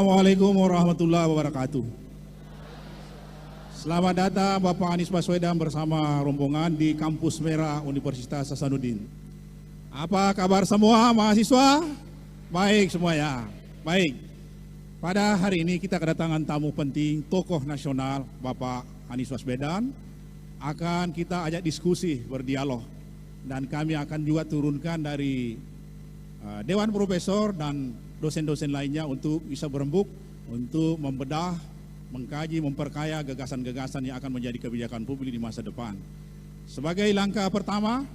Assalamualaikum warahmatullahi wabarakatuh. Selamat datang Bapak Anies Baswedan bersama rombongan di Kampus Merah Universitas Hasanuddin. Apa kabar semua mahasiswa? Baik semua ya. Baik. Pada hari ini kita kedatangan tamu penting, tokoh nasional Bapak Anies Baswedan. Akan kita ajak diskusi, berdialog. Dan kami akan juga turunkan dari Dewan Profesor dan dosen-dosen lainnya untuk bisa berembuk, untuk membedah, mengkaji, memperkaya gagasan-gagasan yang akan menjadi kebijakan publik di masa depan. Sebagai langkah pertama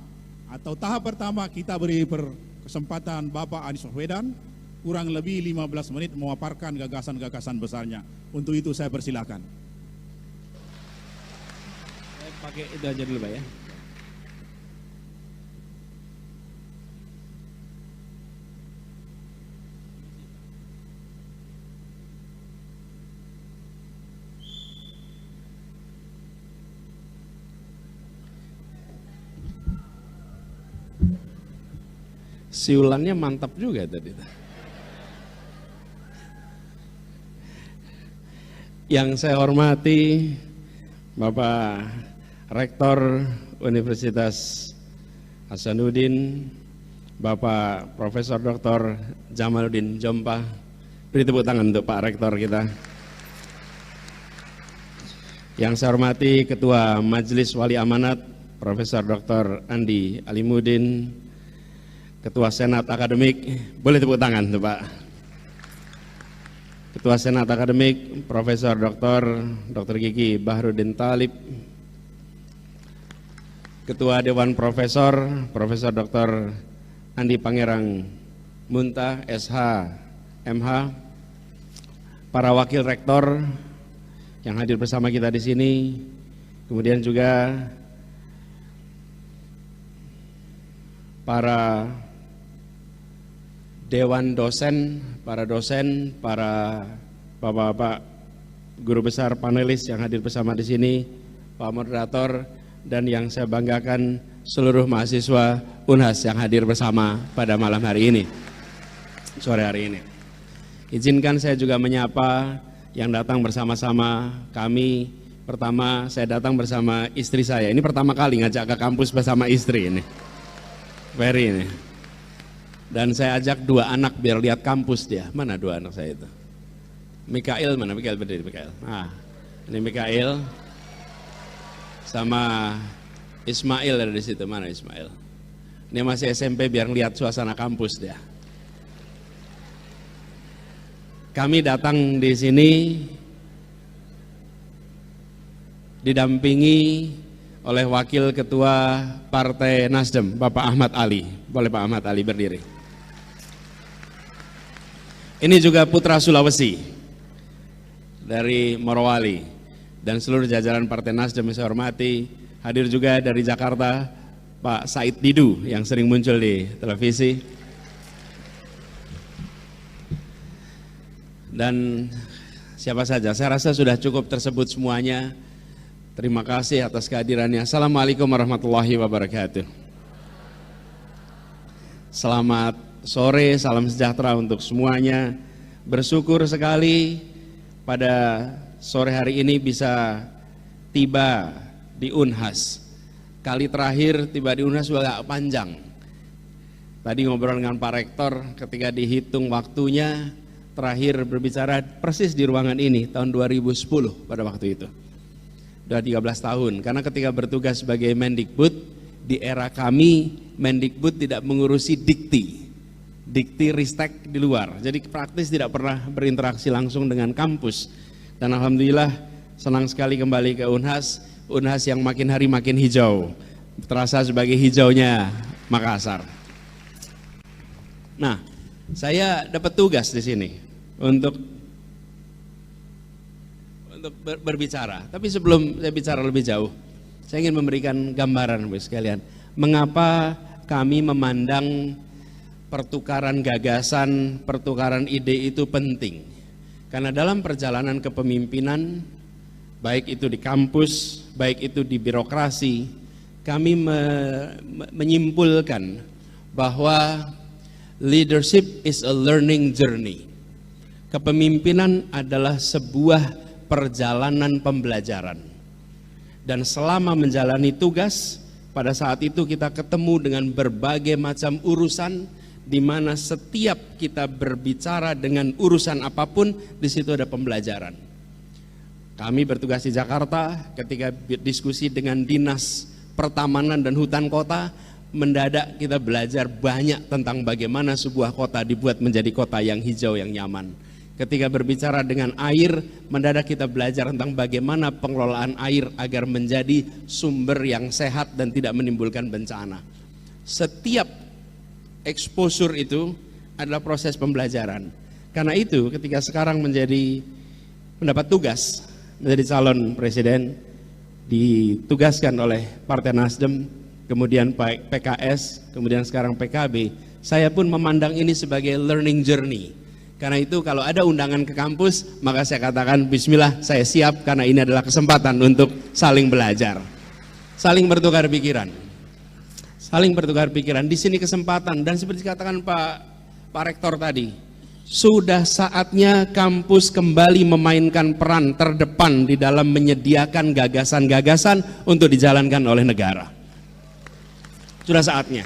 atau tahap pertama, kita beri kesempatan Bapak Anies Baswedan kurang lebih 15 menit memaparkan gagasan-gagasan besarnya. Untuk itu saya persilakan. Saya pakai itu aja dulu Pak ya. Siulannya mantap juga tadi. Yang saya hormati Bapak Rektor Universitas Hasanuddin, Bapak Profesor Dr. Jamaluddin Jompah. Beri tepuk tangan untuk Pak Rektor kita. Yang saya hormati Ketua Majelis Wali Amanat Profesor Dr. Andi Alimuddin, Ketua Senat Akademik, boleh tepuk tangan tuh Pak. Ketua Senat Akademik Profesor Dr. Gigi Bahrudin Talib, Ketua Dewan Profesor Profesor Dr. Andi Pangerang Muntah SH MH, para wakil rektor yang hadir bersama kita di sini, kemudian juga para Dewan dosen, para bapak-bapak guru besar panelis yang hadir bersama di sini, Pak Moderator, dan yang saya banggakan seluruh mahasiswa UNHAS yang hadir bersama pada malam hari ini, sore hari ini. Izinkan saya juga menyapa yang datang bersama-sama kami. Pertama saya datang bersama istri saya. Ini pertama kali ngajak ke kampus bersama istri ini. Ferry ini. Dan saya ajak dua anak biar lihat kampus dia. Mana dua anak saya itu? Mikael mana? Mikael berdiri, Mikael. Nah, ini Mikael sama Ismail ada di situ. Mana Ismail? Ini masih SMP biar lihat suasana kampus dia. Kami datang di sini didampingi oleh Wakil Ketua Partai Nasdem, Bapak Ahmad Ali. Boleh Pak Ahmad Ali berdiri. Ini juga putra Sulawesi dari Morowali dan seluruh jajaran Partai Nasdem yang saya hormati. Hadir juga dari Jakarta Pak Said Didu yang sering muncul di televisi. Dan siapa saja, saya rasa sudah cukup tersebut semuanya. Terima kasih atas kehadirannya. Assalamualaikum warahmatullahi wabarakatuh. Selamat sore, salam sejahtera untuk semuanya. Bersyukur sekali pada sore hari ini bisa tiba di UNHAS. Kali terakhir tiba di UNHAS juga agak panjang. Tadi ngobrol dengan Pak Rektor, ketika dihitung waktunya, terakhir berbicara persis di ruangan ini tahun 2010 pada waktu itu. Sudah 13 tahun, karena ketika bertugas sebagai Mendikbud, di era kami Mendikbud tidak mengurusi dikti ristek di luar, jadi praktis tidak pernah berinteraksi langsung dengan kampus. Dan alhamdulillah senang sekali kembali ke UNHAS yang makin hari makin hijau, terasa sebagai hijaunya Makassar. Nah, saya dapat tugas di sini untuk berbicara. Tapi sebelum saya bicara lebih jauh, saya ingin memberikan gambaran Bapak sekalian, mengapa kami memandang pertukaran gagasan, pertukaran ide itu penting. Karena dalam perjalanan kepemimpinan, baik itu di kampus, baik itu di birokrasi, kami menyimpulkan bahwa leadership is a learning journey. Kepemimpinan adalah sebuah perjalanan pembelajaran. Dan selama menjalani tugas, pada saat itu kita ketemu dengan berbagai macam urusan, di mana setiap kita berbicara dengan urusan apapun, di situ ada pembelajaran. Kami bertugas di Jakarta, ketika diskusi dengan Dinas Pertamanan dan Hutan Kota, mendadak kita belajar banyak tentang bagaimana sebuah kota dibuat menjadi kota yang hijau, yang nyaman. Ketika berbicara dengan air, mendadak kita belajar tentang bagaimana pengelolaan air agar menjadi sumber yang sehat dan tidak menimbulkan bencana. Setiap exposure itu adalah proses pembelajaran. Karena itu ketika sekarang mendapat tugas menjadi calon presiden, ditugaskan oleh Partai Nasdem, kemudian PKS, kemudian sekarang PKB, saya pun memandang ini sebagai learning journey. Karena itu kalau ada undangan ke kampus, maka saya katakan bismillah, saya siap, karena ini adalah kesempatan untuk saling belajar, saling bertukar pikiran. Saling bertukar pikiran, di sini kesempatan. Dan seperti dikatakan Pak Rektor tadi, sudah saatnya kampus kembali memainkan peran terdepan di dalam menyediakan gagasan-gagasan untuk dijalankan oleh negara. Sudah saatnya.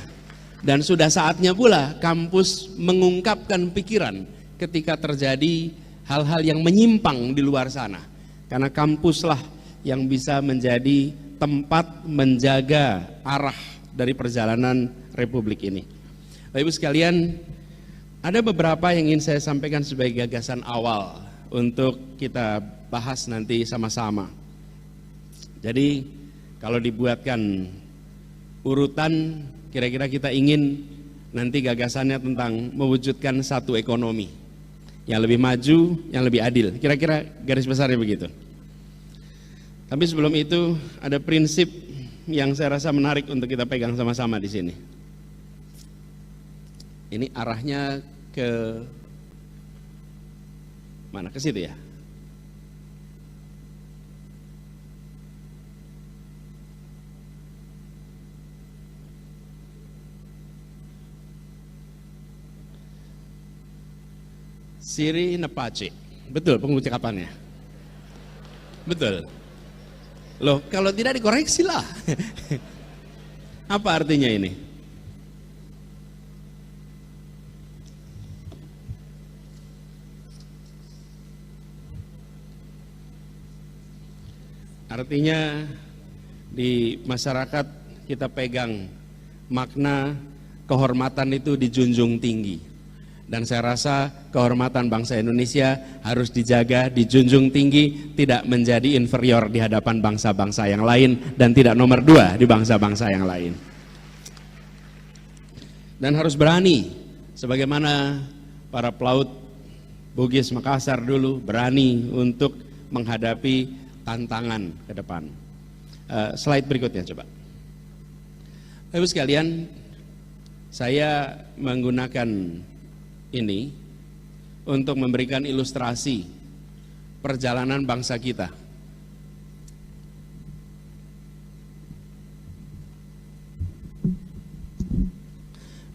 Dan sudah saatnya pula kampus mengungkapkan pikiran ketika terjadi hal-hal yang menyimpang di luar sana. Karena kampuslah yang bisa menjadi tempat menjaga arah dari perjalanan Republik ini. Bapak Ibu sekalian, ada beberapa yang ingin saya sampaikan sebagai gagasan awal untuk kita bahas nanti sama-sama. Jadi kalau dibuatkan urutan, kira-kira kita ingin nanti gagasannya tentang mewujudkan satu ekonomi yang lebih maju, yang lebih adil. Kira-kira garis besarnya begitu. Tapi sebelum itu ada prinsip yang saya rasa menarik untuk kita pegang sama-sama di sini. Ini arahnya ke mana? Ke situ ya. Siri Nepace, betul pengucapannya? Betul. Loh, kalau tidak dikoreksi lah. Apa artinya ini? Artinya di masyarakat kita pegang makna kehormatan itu dijunjung tinggi. Dan saya rasa kehormatan bangsa Indonesia harus dijaga, dijunjung tinggi, tidak menjadi inferior di hadapan bangsa-bangsa yang lain, dan tidak nomor 2 di bangsa-bangsa yang lain. Dan harus berani, sebagaimana para pelaut Bugis Makassar dulu berani untuk menghadapi tantangan ke depan. Slide berikutnya coba. Bapak sekalian, saya menggunakan ini untuk memberikan ilustrasi perjalanan bangsa kita.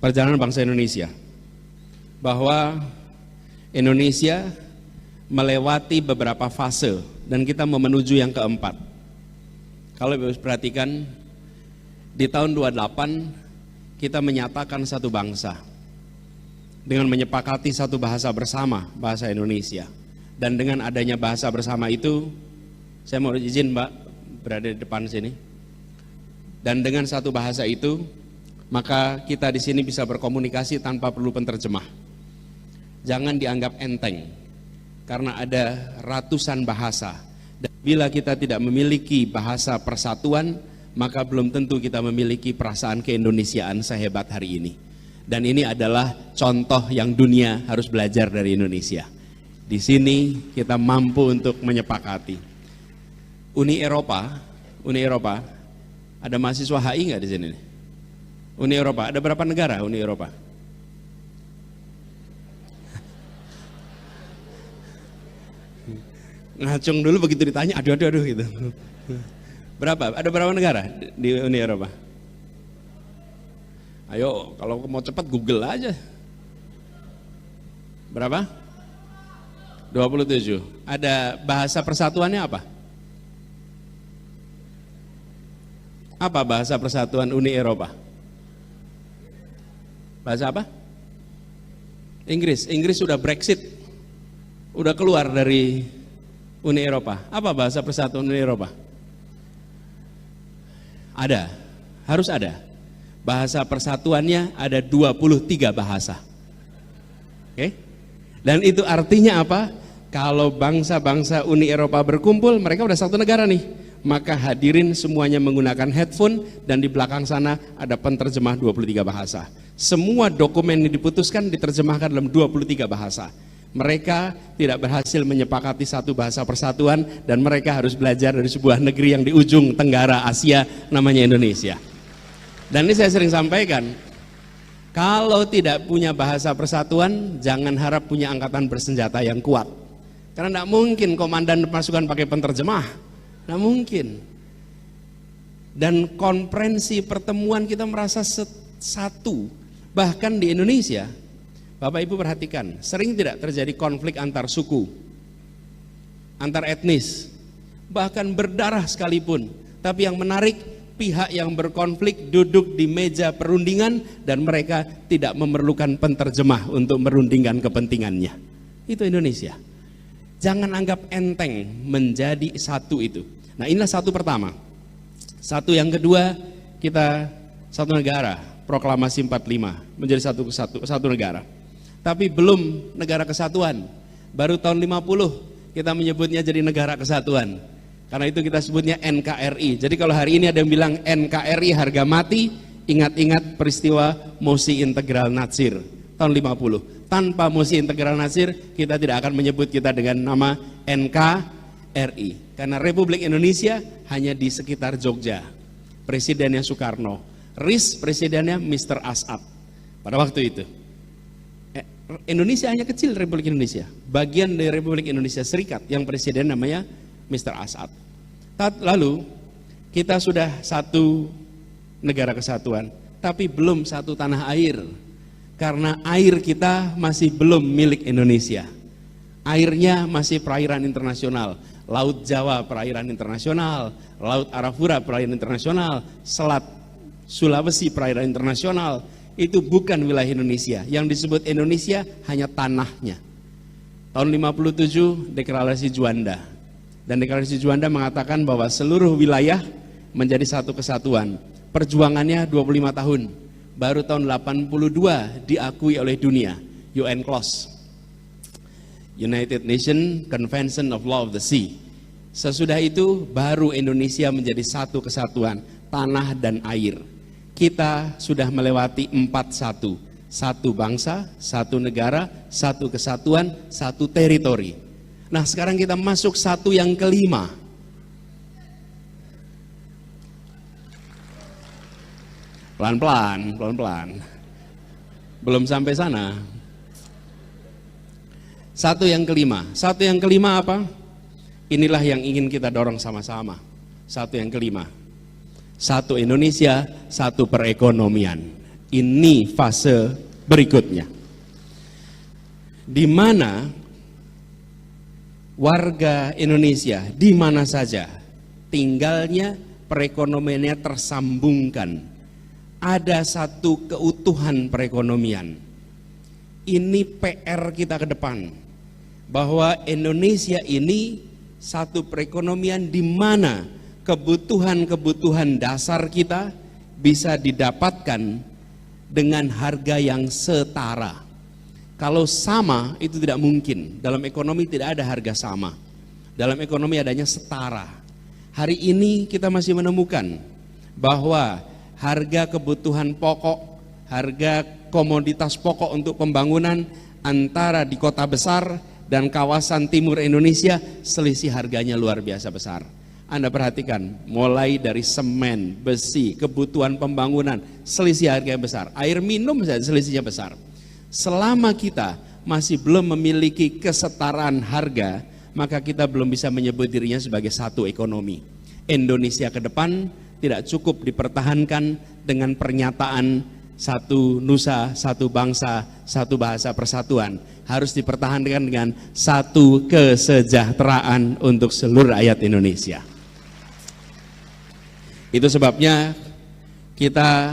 Perjalanan bangsa Indonesia, bahwa Indonesia melewati beberapa fase dan kita mau menuju yang keempat. Kalau Ibu perhatikan, di tahun 28 kita menyatakan satu bangsa dengan menyepakati satu bahasa bersama, bahasa Indonesia. Dan dengan adanya bahasa bersama itu, saya mau izin Mbak berada di depan sini. Dan dengan satu bahasa itu, maka kita di sini bisa berkomunikasi tanpa perlu penterjemah. Jangan dianggap enteng, karena ada ratusan bahasa. Dan bila kita tidak memiliki bahasa persatuan, maka belum tentu kita memiliki perasaan keindonesiaan sehebat hari ini. Dan ini adalah contoh yang dunia harus belajar dari Indonesia. Di sini kita mampu untuk menyepakati. Uni Eropa, ada mahasiswa HI nggak di sini? Uni Eropa, ada berapa negara Uni Eropa? Ngacung dulu begitu ditanya, aduh gitu. Berapa? Ada berapa negara di Uni Eropa? Ayo, kalau mau cepat Google aja. Berapa? 27. Ada bahasa persatuannya apa? Apa bahasa persatuan Uni Eropa? Bahasa apa? Inggris. Inggris sudah Brexit. Udah keluar dari Uni Eropa. Apa bahasa persatuan Uni Eropa? Ada. Harus ada. Bahasa persatuannya ada 23 bahasa. Oke? Dan itu artinya apa? Kalau bangsa-bangsa Uni Eropa berkumpul, mereka udah satu negara nih. Maka hadirin semuanya menggunakan headphone dan di belakang sana ada penterjemah 23 bahasa. Semua dokumen yang diputuskan diterjemahkan dalam 23 bahasa. Mereka tidak berhasil menyepakati satu bahasa persatuan dan mereka harus belajar dari sebuah negeri yang di ujung tenggara Asia namanya Indonesia. Dan ini saya sering sampaikan, kalau tidak punya bahasa persatuan, jangan harap punya angkatan bersenjata yang kuat. Karena tidak mungkin komandan pasukan pakai penterjemah, tidak mungkin. Dan konferensi pertemuan kita merasa satu. Bahkan di Indonesia, Bapak Ibu perhatikan, sering tidak terjadi konflik antar suku, antar etnis, bahkan berdarah sekalipun. Tapi yang menarik, pihak yang berkonflik duduk di meja perundingan dan mereka tidak memerlukan penterjemah untuk merundingkan kepentingannya. Itu Indonesia. Jangan anggap enteng menjadi satu itu. Nah, inilah satu pertama. Satu yang kedua, kita satu negara, proklamasi 45 menjadi satu negara. Tapi belum negara kesatuan. Baru tahun 50 kita menyebutnya jadi negara kesatuan. Karena itu kita sebutnya NKRI. Jadi kalau hari ini ada yang bilang NKRI harga mati, ingat-ingat peristiwa Mosi Integral Natsir tahun 50. Tanpa Mosi Integral Natsir, kita tidak akan menyebut kita dengan nama NKRI. Karena Republik Indonesia hanya di sekitar Jogja. Presidennya Soekarno. RIS presidennya Mr. As'ad. Pada waktu itu. Indonesia hanya kecil, Republik Indonesia. Bagian dari Republik Indonesia Serikat yang presiden namanya Mr. As'ad. Lalu kita sudah satu negara kesatuan, tapi belum satu tanah air. Karena air kita masih belum milik Indonesia. Airnya masih perairan internasional. Laut Jawa perairan internasional, Laut Arafura perairan internasional, Selat Sulawesi perairan internasional. Itu bukan wilayah Indonesia. Yang disebut Indonesia hanya tanahnya. Tahun 57 deklarasi Juanda. Dan deklarasi Juanda mengatakan bahwa seluruh wilayah menjadi satu kesatuan. Perjuangannya 25 tahun. Baru tahun 82 diakui oleh dunia, UNCLOS, United Nations Convention of Law of the Sea. Sesudah itu baru Indonesia menjadi satu kesatuan, tanah dan air. Kita sudah melewati 4-1, satu bangsa, satu negara, satu kesatuan, satu teritori. Nah sekarang kita masuk satu yang kelima. Pelan-pelan, pelan-pelan. Belum sampai sana. Satu yang kelima apa? Inilah yang ingin kita dorong sama-sama. Satu yang kelima. Satu Indonesia, satu perekonomian. Ini fase berikutnya. Di mana warga Indonesia di mana saja tinggalnya, perekonomiannya tersambungkan. Ada satu keutuhan perekonomian. Ini PR kita ke depan, bahwa Indonesia ini satu perekonomian di mana kebutuhan-kebutuhan dasar kita bisa didapatkan dengan harga yang setara. Kalau sama itu tidak mungkin. Dalam ekonomi tidak ada harga sama. Dalam ekonomi adanya setara. Hari ini kita masih menemukan bahwa harga kebutuhan pokok, harga komoditas pokok untuk pembangunan antara di kota besar dan kawasan timur Indonesia selisih harganya luar biasa besar. Anda perhatikan, mulai dari semen, besi, kebutuhan pembangunan, selisih harganya besar. Air minum saja selisihnya besar. Selama kita masih belum memiliki kesetaraan harga, maka kita belum bisa menyebut dirinya sebagai satu ekonomi. Indonesia ke depan tidak cukup dipertahankan dengan pernyataan satu nusa, satu bangsa, satu bahasa persatuan harus dipertahankan dengan satu kesejahteraan untuk seluruh rakyat Indonesia. Itu sebabnya kita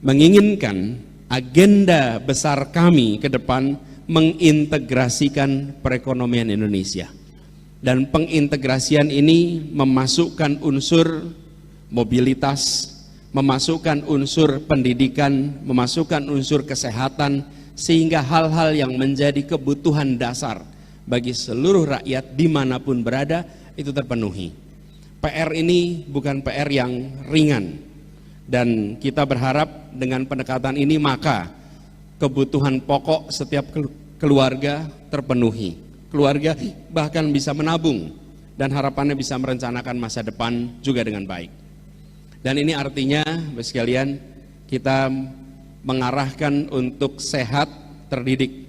menginginkan agenda besar kami ke depan mengintegrasikan perekonomian Indonesia. Dan pengintegrasian ini memasukkan unsur mobilitas, memasukkan unsur pendidikan, memasukkan unsur kesehatan, sehingga hal-hal yang menjadi kebutuhan dasar bagi seluruh rakyat dimanapun berada itu terpenuhi. PR ini bukan PR yang ringan, dan kita berharap dengan pendekatan ini maka kebutuhan pokok setiap keluarga terpenuhi. Keluarga bahkan bisa menabung dan harapannya bisa merencanakan masa depan juga dengan baik. Dan ini artinya, Bapak sekalian, kita mengarahkan untuk sehat, terdidik.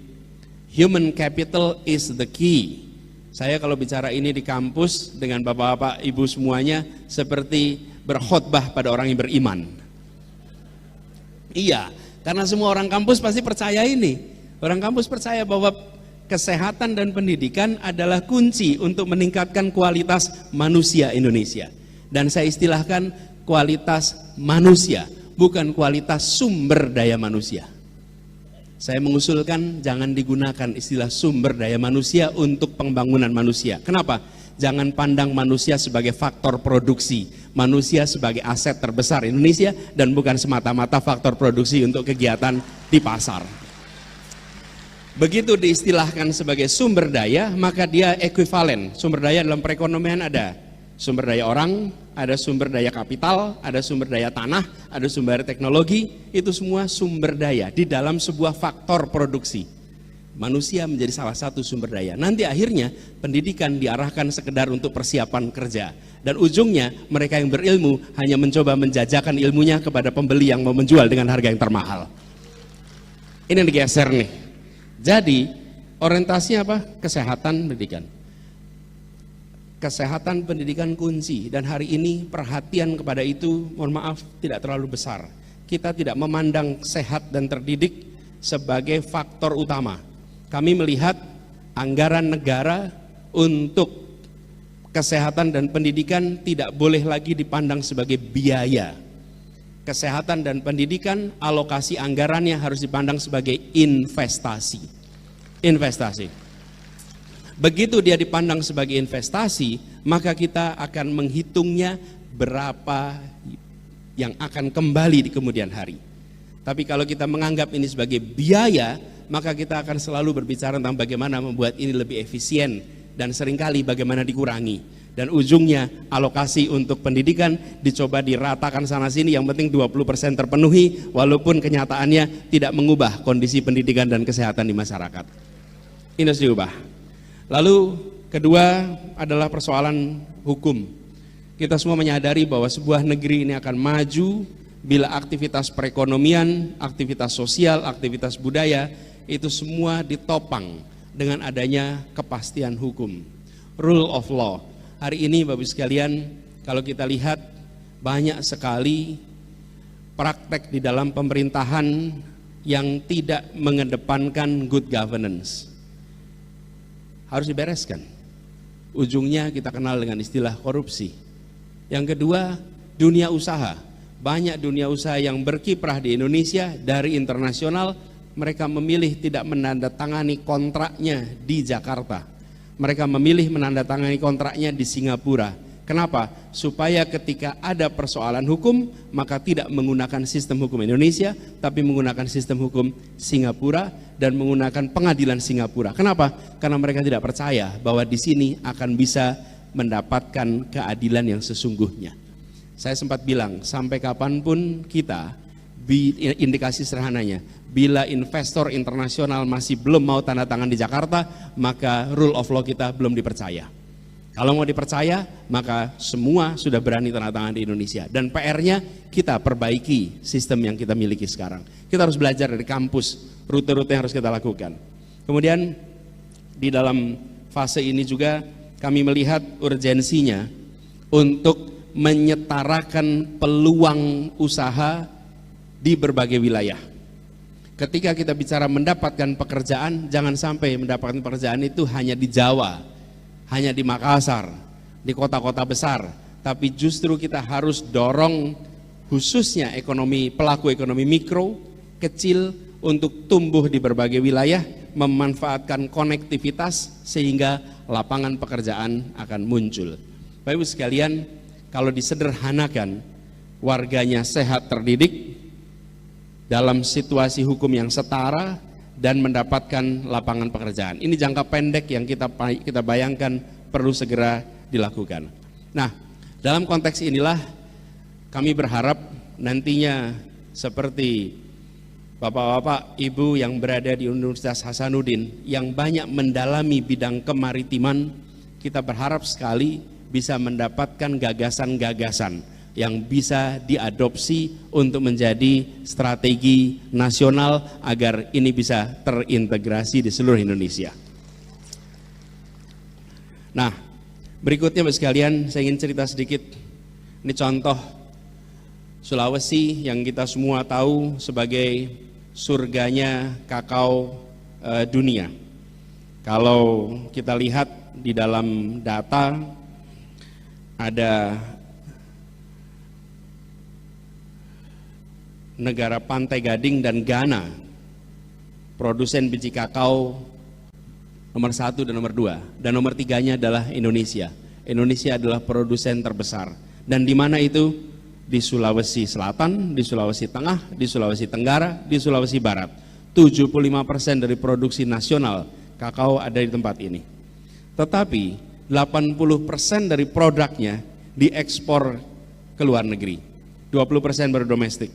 Human capital is the key. Saya kalau bicara ini di kampus dengan bapak-bapak, ibu semuanya seperti berkhotbah pada orang yang beriman. Iya, karena semua orang kampus pasti percaya ini. Orang kampus percaya bahwa kesehatan dan pendidikan adalah kunci untuk meningkatkan kualitas manusia Indonesia. Dan saya istilahkan kualitas manusia, bukan kualitas sumber daya manusia. Saya mengusulkan jangan digunakan istilah sumber daya manusia untuk pembangunan manusia. Kenapa? Jangan pandang manusia sebagai faktor produksi, manusia sebagai aset terbesar Indonesia dan bukan semata-mata faktor produksi untuk kegiatan di pasar. Begitu diistilahkan sebagai sumber daya, maka dia ekuivalen. Sumber daya dalam perekonomian ada sumber daya orang, ada sumber daya kapital, ada sumber daya tanah, ada sumber daya teknologi. Itu semua sumber daya di dalam sebuah faktor produksi. Manusia menjadi salah satu sumber daya. Nanti akhirnya pendidikan diarahkan sekedar untuk persiapan kerja. Dan ujungnya mereka yang berilmu hanya mencoba menjajakan ilmunya kepada pembeli yang mau menjual dengan harga yang termahal. Ini yang digeser nih. Jadi orientasinya apa? Kesehatan, pendidikan. Kesehatan, pendidikan kunci. Dan hari ini perhatian kepada itu, mohon maaf, tidak terlalu besar. Kita tidak memandang sehat dan terdidik sebagai faktor utama. Kami melihat anggaran negara untuk kesehatan dan pendidikan tidak boleh lagi dipandang sebagai biaya. Kesehatan dan pendidikan, alokasi anggarannya harus dipandang sebagai investasi. Investasi. Begitu dia dipandang sebagai investasi, maka kita akan menghitungnya berapa yang akan kembali di kemudian hari. Tapi kalau kita menganggap ini sebagai biaya, maka kita akan selalu berbicara tentang bagaimana membuat ini lebih efisien dan seringkali bagaimana dikurangi. Dan ujungnya alokasi untuk pendidikan dicoba diratakan sana sini, yang penting 20% terpenuhi, walaupun kenyataannya tidak mengubah kondisi pendidikan dan kesehatan di masyarakat. Ini harus diubah. Lalu kedua adalah persoalan hukum. Kita semua menyadari bahwa sebuah negeri ini akan maju bila aktivitas perekonomian, aktivitas sosial, aktivitas budaya itu semua ditopang dengan adanya kepastian hukum, rule of law. Hari ini Bapak sekalian, kalau kita lihat banyak sekali praktek di dalam pemerintahan yang tidak mengedepankan good governance. Harus dibereskan. Ujungnya kita kenal dengan istilah korupsi. Yang kedua, dunia usaha. Banyak dunia usaha yang berkiprah di Indonesia dari internasional, mereka memilih tidak menandatangani kontraknya di Jakarta. Mereka memilih menandatangani kontraknya di Singapura. Kenapa? Supaya ketika ada persoalan hukum, maka tidak menggunakan sistem hukum Indonesia, tapi menggunakan sistem hukum Singapura dan menggunakan pengadilan Singapura. Kenapa? Karena mereka tidak percaya bahwa di sini akan bisa mendapatkan keadilan yang sesungguhnya. Saya sempat bilang, sampai kapanpun kita, indikasi sederhananya, bila investor internasional masih belum mau tanda tangan di Jakarta, maka rule of law kita belum dipercaya. Kalau mau dipercaya, maka semua sudah berani tanda tangan di Indonesia. Dan PR-nya kita perbaiki sistem yang kita miliki sekarang. Kita harus belajar dari kampus, rute-rute yang harus kita lakukan. Kemudian di dalam fase ini juga kami melihat urgensinya untuk menyetarakan peluang usaha di berbagai wilayah. Ketika kita bicara mendapatkan pekerjaan, jangan sampai mendapatkan pekerjaan itu hanya di Jawa, hanya di Makassar, di kota-kota besar, tapi justru kita harus dorong khususnya pelaku ekonomi mikro, kecil untuk tumbuh di berbagai wilayah, memanfaatkan konektivitas sehingga lapangan pekerjaan akan muncul. Bapak Ibu sekalian, kalau disederhanakan, warganya sehat terdidik dalam situasi hukum yang setara dan mendapatkan lapangan pekerjaan. Ini jangka pendek yang kita bayangkan perlu segera dilakukan. Nah, dalam konteks inilah kami berharap nantinya seperti Bapak-bapak, Ibu yang berada di Universitas Hasanuddin yang banyak mendalami bidang kemaritiman, kita berharap sekali bisa mendapatkan gagasan-gagasan yang bisa diadopsi untuk menjadi strategi nasional agar ini bisa terintegrasi di seluruh Indonesia. Nah, berikutnya Bapak sekalian, saya ingin cerita sedikit. Ini contoh Sulawesi yang kita semua tahu sebagai surganya kakao dunia. Kalau kita lihat di dalam data, ada negara Pantai Gading dan Ghana, produsen biji kakao nomor 1 dan nomor 2, dan nomor 3-nya adalah Indonesia. Indonesia adalah produsen terbesar. Dan di mana itu? Di Sulawesi Selatan, di Sulawesi Tengah, di Sulawesi Tenggara, di Sulawesi Barat. 75% dari produksi nasional kakao ada di tempat ini. Tetapi 80% dari produknya diekspor ke luar negeri, 20% baru domestik.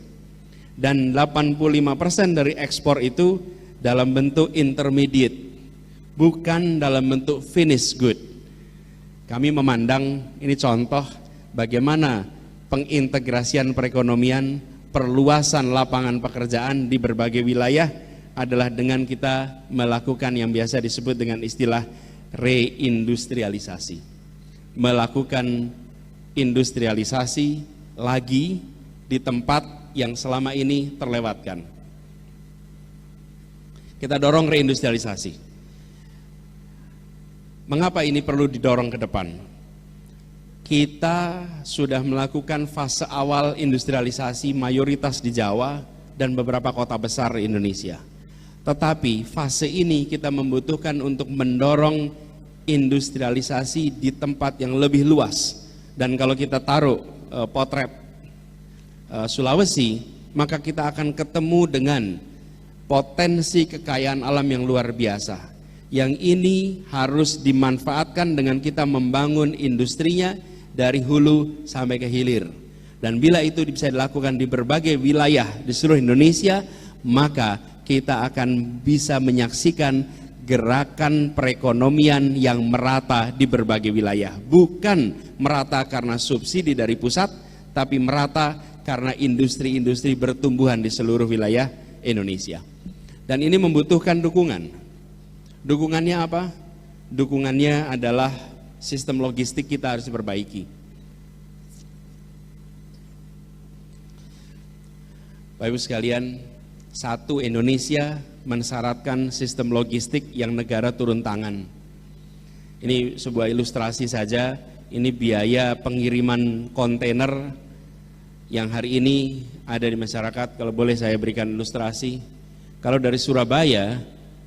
Dan 85% dari ekspor itu dalam bentuk intermediate, bukan dalam bentuk finished good. Kami memandang ini contoh bagaimana pengintegrasian perekonomian, perluasan lapangan pekerjaan di berbagai wilayah adalah dengan kita melakukan yang biasa disebut dengan istilah reindustrialisasi. Melakukan industrialisasi lagi di tempat yang selama ini terlewatkan. Kita dorong reindustrialisasi. Mengapa ini perlu didorong ke depan? Kita sudah melakukan fase awal industrialisasi mayoritas di Jawa dan beberapa kota besar di Indonesia. Tetapi fase ini kita membutuhkan untuk mendorong industrialisasi di tempat yang lebih luas. Dan kalau kita taruh potret Sulawesi, maka kita akan ketemu dengan potensi kekayaan alam yang luar biasa. Yang ini harus dimanfaatkan dengan kita membangun industrinya dari hulu sampai ke hilir. Dan bila itu bisa dilakukan di berbagai wilayah di seluruh Indonesia, maka kita akan bisa menyaksikan gerakan perekonomian yang merata di berbagai wilayah. Bukan merata karena subsidi dari pusat, tapi merata karena industri-industri bertumbuhan di seluruh wilayah Indonesia. Dan ini membutuhkan dukungan. Dukungannya apa? Dukungannya adalah sistem logistik kita harus diperbaiki. Bapak Ibu sekalian, satu Indonesia mensyaratkan sistem logistik yang negara turun tangan. Ini sebuah ilustrasi saja, ini biaya pengiriman kontainer yang hari ini ada di masyarakat. Kalau boleh saya berikan ilustrasi, kalau dari Surabaya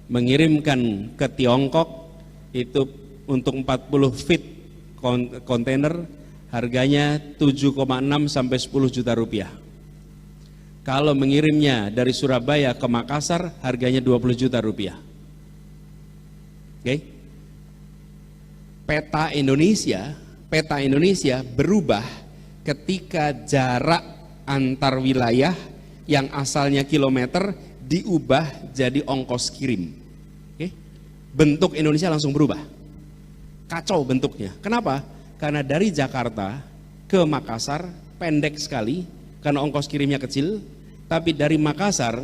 mengirimkan ke Tiongkok itu untuk 40 feet kontainer harganya 7,6 sampai 10 juta rupiah. Kalau mengirimnya dari Surabaya ke Makassar harganya 20 juta rupiah. Oke. Peta Indonesia berubah ketika jarak antar wilayah yang asalnya kilometer diubah jadi ongkos kirim. Oke. Bentuk Indonesia langsung berubah. Kacau bentuknya. Kenapa? Karena dari Jakarta ke Makassar pendek sekali karena ongkos kirimnya kecil, tapi dari Makassar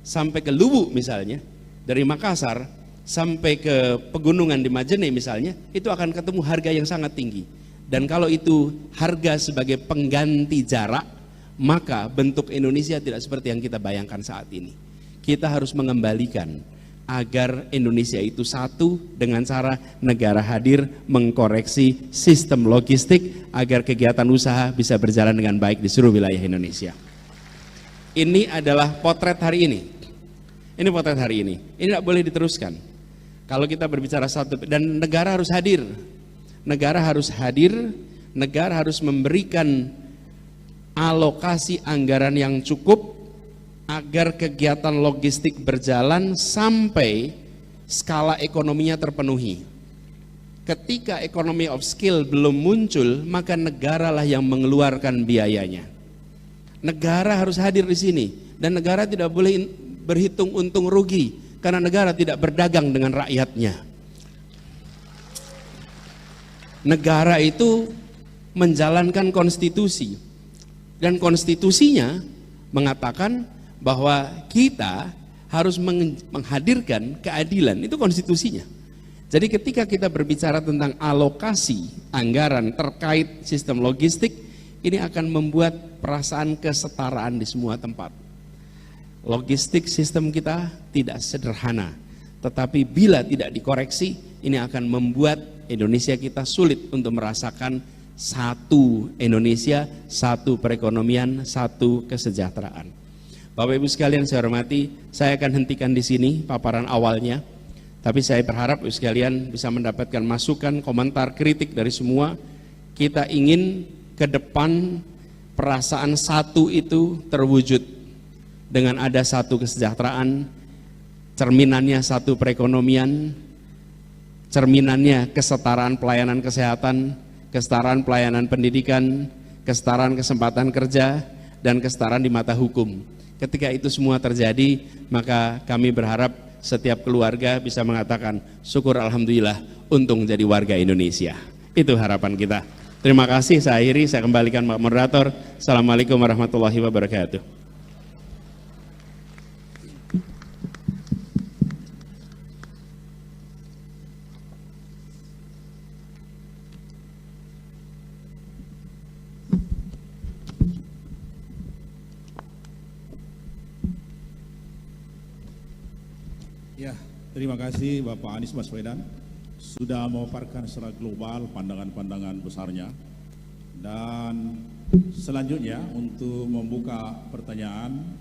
sampai ke Luwu misalnya, dari Makassar sampai ke pegunungan di Majene misalnya, itu akan ketemu harga yang sangat tinggi. Dan kalau itu harga sebagai pengganti jarak, maka bentuk Indonesia tidak seperti yang kita bayangkan saat ini. Kita harus mengembalikan agar Indonesia itu satu dengan cara negara hadir mengkoreksi sistem logistik agar kegiatan usaha bisa berjalan dengan baik di seluruh wilayah Indonesia. Ini adalah potret hari ini. Ini potret hari ini. Ini tidak boleh diteruskan. Kalau kita berbicara satu, dan negara harus hadir. Negara harus hadir, negara harus memberikan alokasi anggaran yang cukup agar kegiatan logistik berjalan sampai skala ekonominya terpenuhi. Ketika economy of scale belum muncul, maka negaralah yang mengeluarkan biayanya. Negara harus hadir di sini, dan negara tidak boleh berhitung untung rugi, karena negara tidak berdagang dengan rakyatnya. Negara itu menjalankan konstitusi, dan konstitusinya mengatakan bahwa kita harus menghadirkan keadilan, itu konstitusinya. Jadi ketika kita berbicara tentang alokasi anggaran terkait sistem logistik, ini akan membuat perasaan kesetaraan di semua tempat. Logistik sistem kita tidak sederhana, tetapi bila tidak dikoreksi, ini akan membuat Indonesia kita sulit untuk merasakan satu Indonesia, satu perekonomian, satu kesejahteraan. Bapak Ibu sekalian saya hormati, saya akan hentikan di sini paparan awalnya, tapi saya berharap Ibu sekalian bisa mendapatkan masukan, komentar, kritik dari semua. Kita ingin ke depan perasaan satu itu terwujud dengan ada satu kesejahteraan, cerminannya satu perekonomian, cerminannya kesetaraan pelayanan kesehatan, kesetaraan pelayanan pendidikan, kesetaraan kesempatan kerja, dan kesetaraan di mata hukum. Ketika itu semua terjadi, maka kami berharap setiap keluarga bisa mengatakan, syukur alhamdulillah untung jadi warga Indonesia. Itu harapan kita. Terima kasih, saya akhiri, saya kembalikan Pak Moderator. Assalamualaikum warahmatullahi wabarakatuh. Ya, terima kasih Bapak Anies Baswedan sudah memaparkan secara global pandangan-pandangan besarnya. Dan selanjutnya untuk membuka pertanyaan,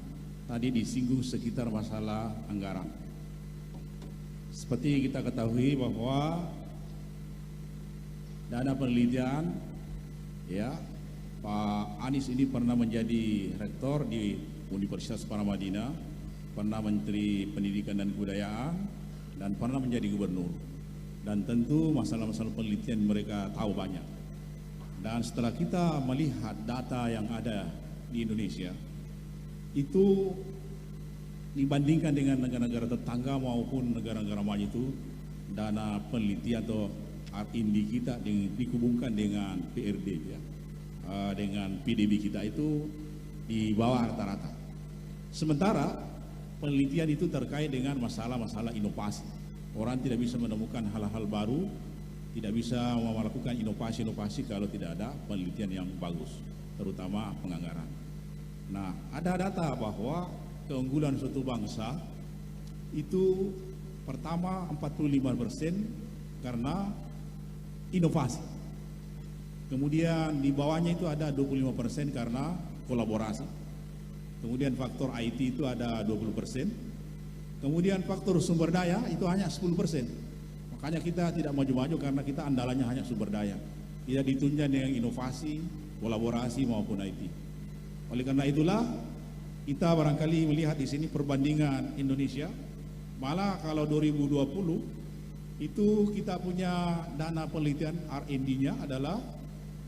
tadi disinggung sekitar masalah anggaran. Seperti kita ketahui bahwa dana penelitian, ya, Pak Anies ini pernah menjadi rektor di Universitas Paramadina, pernah Menteri Pendidikan dan Kebudayaan, dan pernah menjadi gubernur. Dan tentu masalah-masalah penelitian mereka tahu banyak. Dan setelah kita melihat data yang ada di Indonesia, itu dibandingkan dengan negara-negara tetangga maupun negara-negara maju itu, dana penelitian atau R&D kita dihubungkan dengan PRD, ya, dengan PDB kita itu di bawah rata-rata. Sementara penelitian itu terkait dengan masalah-masalah inovasi. Orang tidak bisa menemukan hal-hal baru, tidak bisa melakukan inovasi-inovasi kalau tidak ada penelitian yang bagus, terutama penganggaran. Nah, ada data bahwa keunggulan suatu bangsa itu pertama 45% karena inovasi. Kemudian di bawahnya itu ada 25% karena kolaborasi. Kemudian faktor IT itu ada 20%. Kemudian faktor sumber daya itu hanya 10%. Makanya kita tidak maju-maju karena kita andalannya hanya sumber daya. Tidak ditunjang dengan inovasi, kolaborasi maupun IT. Oleh karena itulah kita barangkali melihat di sini perbandingan Indonesia. Malah kalau 2020 itu kita punya dana penelitian R&D-nya adalah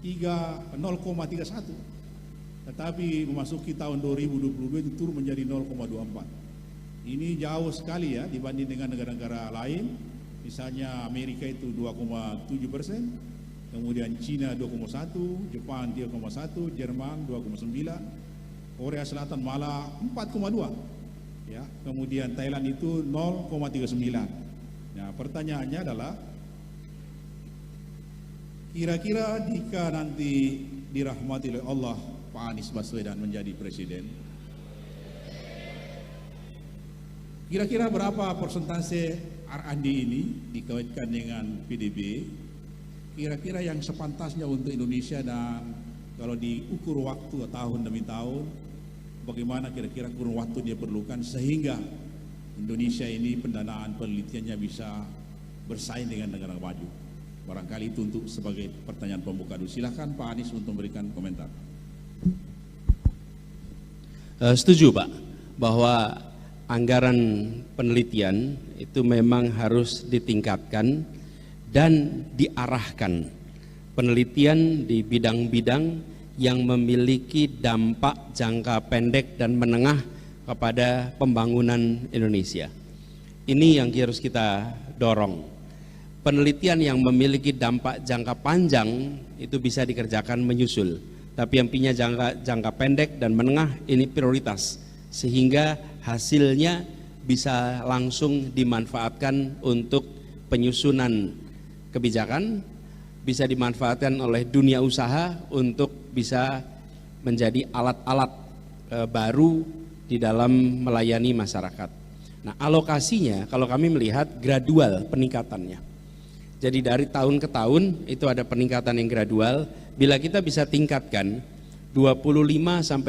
0,31. Tetapi memasuki tahun 2022 itu turun menjadi 0,24. Ini jauh sekali ya dibanding dengan negara-negara lain. Misalnya Amerika itu 2,7%, kemudian Cina 2,1%, Jepang 3,1%, Jerman 2,9%, Korea Selatan malah 4,2%. Ya, kemudian Thailand itu 0,39%. Nah, pertanyaannya adalah kira-kira jika nanti dirahmati oleh Allah Pak Anies Baswedan menjadi presiden? Kira-kira berapa persentase R&D ini dikaitkan dengan PDB? Kira-kira yang sepantasnya untuk Indonesia, dan kalau diukur waktu tahun demi tahun, bagaimana kira-kira kurun waktu dia perlukan sehingga Indonesia ini pendanaan penelitiannya bisa bersaing dengan negara maju? Barangkali itu untuk sebagai pertanyaan pembuka dulu. Silakan Pak Anies untuk memberikan komentar. Setuju Pak, bahwa anggaran penelitian itu memang harus ditingkatkan dan diarahkan penelitian di bidang-bidang yang memiliki dampak jangka pendek dan menengah kepada pembangunan Indonesia. Ini yang harus kita dorong. Penelitian yang memiliki dampak jangka panjang itu bisa dikerjakan menyusul, tapi yang punya jangka pendek dan menengah ini prioritas, sehingga hasilnya bisa langsung dimanfaatkan untuk penyusunan kebijakan, bisa dimanfaatkan oleh dunia usaha untuk bisa menjadi alat-alat baru di dalam melayani masyarakat. Nah, alokasinya kalau kami melihat gradual peningkatannya. Jadi dari tahun ke tahun itu ada peningkatan yang gradual. Bila kita bisa tingkatkan 25-40%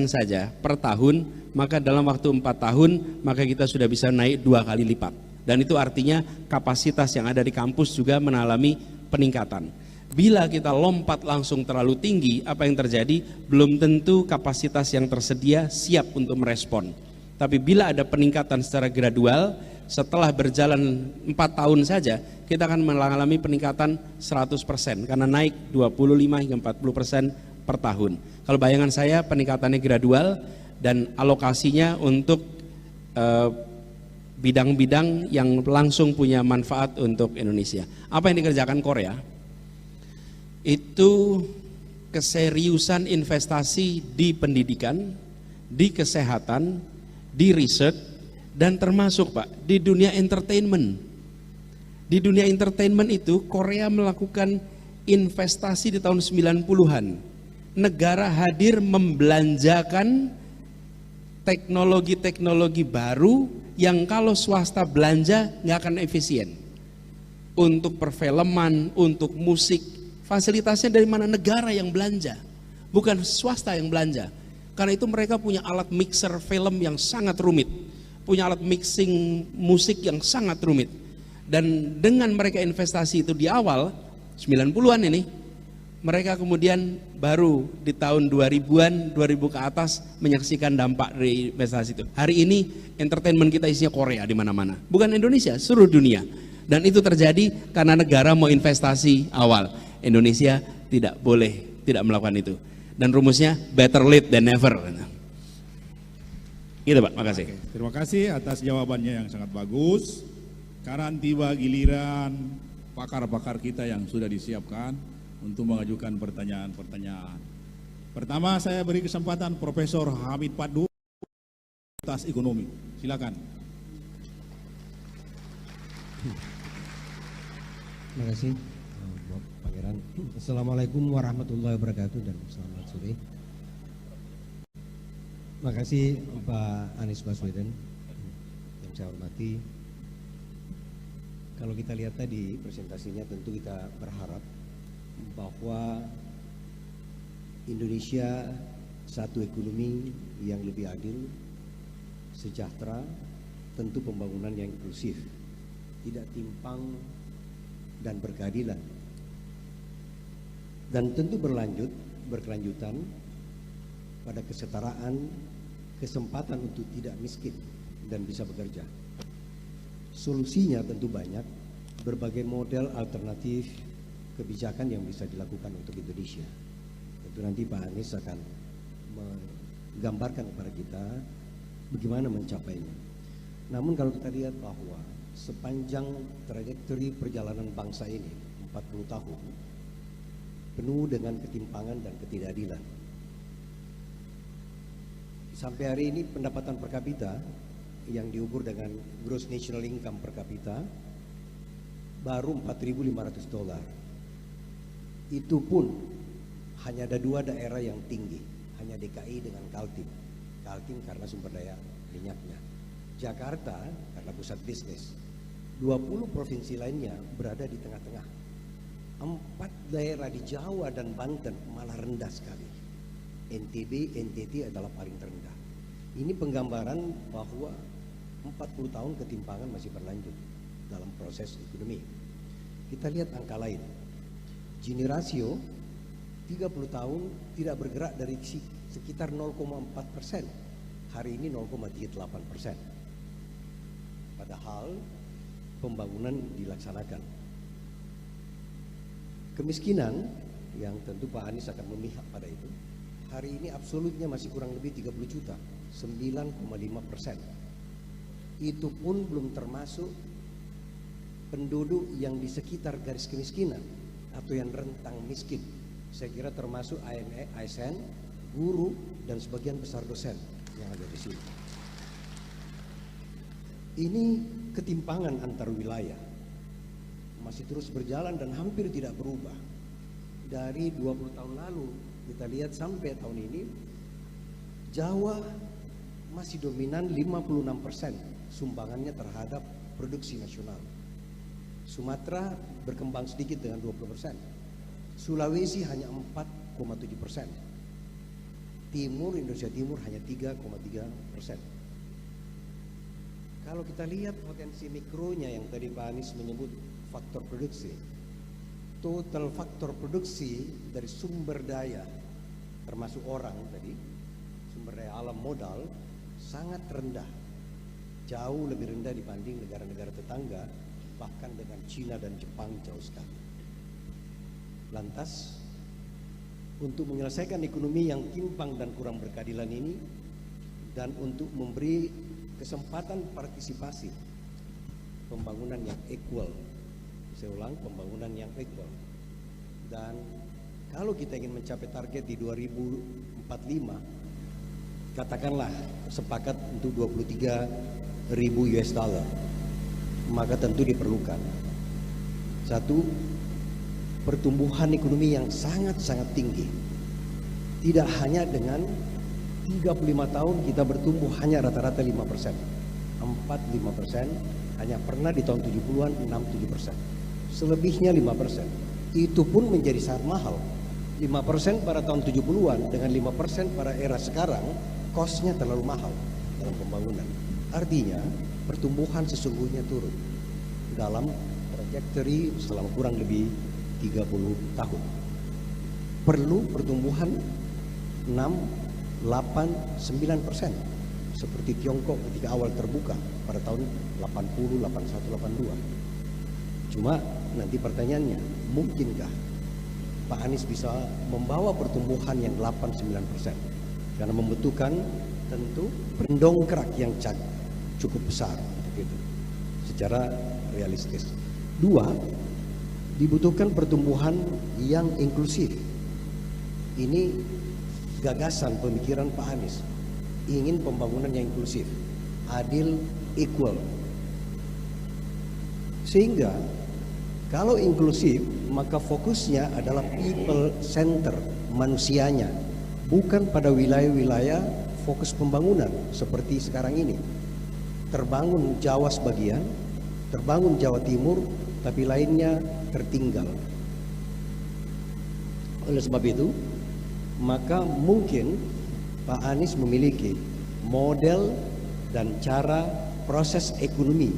saja per tahun, maka dalam waktu 4 tahun maka kita sudah bisa naik 2 kali lipat. Dan itu artinya kapasitas yang ada di kampus juga mengalami peningkatan. Bila kita lompat langsung terlalu tinggi, apa yang terjadi? Belum tentu kapasitas yang tersedia siap untuk merespon. Tapi bila ada peningkatan secara gradual, setelah berjalan 4 tahun saja, kita akan mengalami peningkatan 100%, karena naik 25 hingga 40% per tahun. Kalau bayangan saya peningkatannya gradual dan alokasinya untuk bidang-bidang yang langsung punya manfaat untuk Indonesia. Apa yang dikerjakan Korea? Itu keseriusan investasi di pendidikan, di kesehatan, di riset, dan termasuk Pak di dunia entertainment. Di dunia entertainment itu Korea melakukan investasi di tahun 90-an. Negara hadir membelanjakan teknologi-teknologi baru yang kalau swasta belanja nggak akan efisien. Untuk perfilman, untuk musik, fasilitasnya dari mana? Negara yang belanja, bukan swasta yang belanja. Karena itu mereka punya alat mixer film yang sangat rumit, punya alat mixing musik yang sangat rumit. Dan dengan mereka investasi itu di awal 90-an ini, mereka kemudian baru di tahun 2000-an, 2000 ke atas menyaksikan dampak dari investasi itu. Hari ini entertainment kita isinya Korea di mana-mana, bukan Indonesia, seluruh dunia. Dan itu terjadi karena negara mau investasi awal. Indonesia tidak boleh tidak melakukan itu. Dan rumusnya better late than never. Gitu Pak, makasih. Terima kasih atas jawabannya yang sangat bagus. Sekarang tiba giliran pakar-pakar kita yang sudah disiapkan untuk mengajukan pertanyaan-pertanyaan. Pertama saya beri kesempatan Profesor Hamid Padu, Fakultas Ekonomi. Silakan. Terima kasih Pangeran. Assalamualaikum warahmatullahi wabarakatuh dan selamat sore. Terima kasih Pak Anies Baswedan yang saya hormati. Kalau kita lihat tadi presentasinya, tentu kita berharap bahwa Indonesia satu ekonomi yang lebih adil, sejahtera, tentu pembangunan yang inklusif, tidak timpang dan berkeadilan, dan tentu berkelanjutan pada kesetaraan, kesempatan untuk tidak miskin dan bisa bekerja. Solusinya tentu banyak, berbagai model alternatif kebijakan yang bisa dilakukan untuk Indonesia. Tentu nanti Pak Anies akan menggambarkan kepada kita bagaimana mencapainya. Namun kalau kita lihat bahwa sepanjang trajektori perjalanan bangsa ini 40 tahun penuh dengan ketimpangan dan ketidakadilan. Sampai hari ini pendapatan per kapita yang diukur dengan gross national income per kapita baru $4.500. Itu pun hanya ada 2 daerah yang tinggi, hanya DKI dengan Kaltim. Kaltim karena sumber daya minyaknya, Jakarta karena pusat bisnis. 20 provinsi lainnya berada di tengah-tengah. 4 daerah di Jawa dan Banten malah rendah sekali. NTB, NTT adalah paling terendah. Ini penggambaran bahwa 40 tahun ketimpangan masih berlanjut dalam proses ekonomi. Kita lihat angka lain. Gini rasio 30 tahun tidak bergerak dari sekitar 0,4%. Hari ini 0,38%. Padahal pembangunan dilaksanakan. Kemiskinan yang tentu Pak Anies akan memihak pada itu, hari ini absolutnya masih kurang lebih 30 juta, 9,5%. Itu pun belum termasuk penduduk yang di sekitar garis kemiskinan atau yang rentang miskin. Saya kira termasuk ASN, guru, dan sebagian besar dosen yang ada di sini. Ini ketimpangan antar wilayah masih terus berjalan dan hampir tidak berubah. Dari 20 tahun lalu kita lihat sampai tahun ini, Jawa masih dominan 56% sumbangannya terhadap produksi nasional. Sumatera berkembang sedikit dengan 20%. Sulawesi hanya 4,7%. Indonesia Timur hanya 3,3%. Kalau kita lihat potensi mikronya yang tadi Pak Anies menyebut faktor produksi, total faktor produksi dari sumber daya termasuk orang tadi, sumber daya alam modal sangat rendah, jauh lebih rendah dibanding negara-negara tetangga, bahkan dengan Cina dan Jepang jauh sekali. Lantas untuk menyelesaikan ekonomi yang timpang dan kurang berkeadilan ini, dan untuk memberi kesempatan partisipasi pembangunan yang equal, saya ulang, pembangunan yang equal, dan kalau kita ingin mencapai target di 2045, katakanlah sepakat untuk 23.000 US dollar, maka tentu diperlukan satu, pertumbuhan ekonomi yang sangat-sangat tinggi. Tidak hanya dengan 35 tahun kita bertumbuh hanya rata-rata 5%, 4-5%, hanya pernah di tahun 70-an 6-7%. Selebihnya 5%. Itu pun menjadi sangat mahal. 5% pada tahun 70-an dengan 5% pada era sekarang, cost-nya terlalu mahal dalam pembangunan. Artinya pertumbuhan sesungguhnya turun dalam trajektori selama kurang lebih 30 tahun. Perlu pertumbuhan 6, 8, 9% seperti Tiongkok ketika awal terbuka pada tahun 80, 81, 82. Cuma nanti pertanyaannya, mungkinkah Pak Anies bisa membawa pertumbuhan yang 8-9%? Karena membutuhkan tentu pendongkrak yang cukup besar begitu, secara realistis. 2, dibutuhkan pertumbuhan yang inklusif. Ini gagasan pemikiran Pak Anies, ingin pembangunan yang inklusif, adil, equal. Sehingga kalau inklusif, maka fokusnya adalah people center, manusianya, bukan pada wilayah-wilayah fokus pembangunan seperti sekarang ini. Terbangun Jawa sebagian, terbangun Jawa Timur, tapi lainnya tertinggal. Oleh sebab itu, maka mungkin Pak Anies memiliki model dan cara proses ekonomi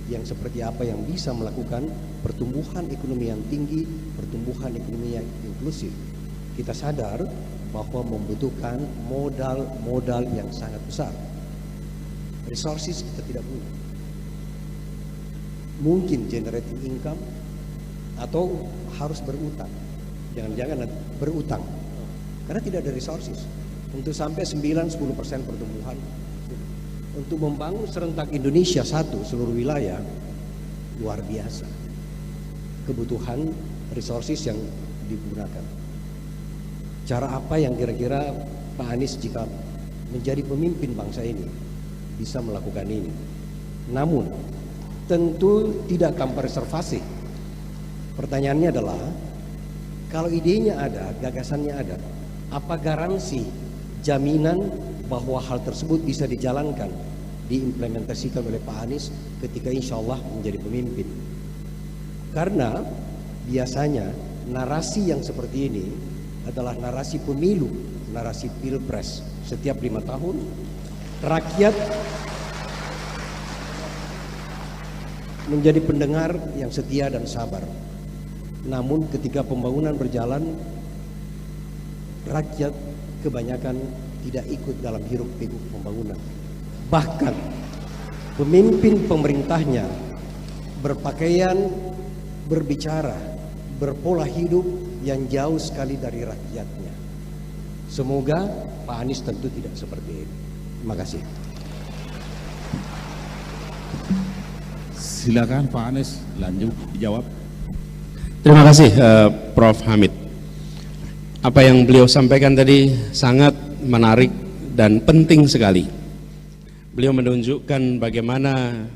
yang seperti apa yang bisa melakukan pertumbuhan ekonomi yang tinggi, pertumbuhan ekonomi yang inklusif. Kita sadar bahwa membutuhkan modal yang sangat besar. Resources kita tidak punya. Mungkin generating income atau harus berutang. Jangan-jangan berutang karena tidak ada resources untuk sampai 9-10% pertumbuhan. Untuk membangun serentak Indonesia satu seluruh wilayah, luar biasa kebutuhan resources yang digunakan. Cara apa yang kira-kira Pak Anies jika menjadi pemimpin bangsa ini bisa melakukan ini? Namun tentu tidak tanpa reservasi. Pertanyaannya adalah Kalau idenya ada, gagasannya ada, apa garansi jaminan bahwa hal tersebut bisa dijalankan, diimplementasikan oleh Pak Anies ketika insya Allah menjadi pemimpin? Karena biasanya narasi yang seperti ini adalah narasi pemilu, narasi pilpres. Setiap 5 tahun rakyat menjadi pendengar yang setia dan sabar. Namun ketika pembangunan berjalan, rakyat kebanyakan tidak ikut dalam hiruk pikuk pembangunan. Bahkan pemimpin pemerintahnya berpakaian, berbicara, berpola hidup yang jauh sekali dari rakyatnya. Semoga Pak Anies tentu tidak seperti ini. Terima kasih. Silakan Pak Anies lanjut dijawab. Terima kasih Prof. Hamid. Apa yang beliau sampaikan tadi sangat menarik dan penting sekali. Beliau menunjukkan bagaimana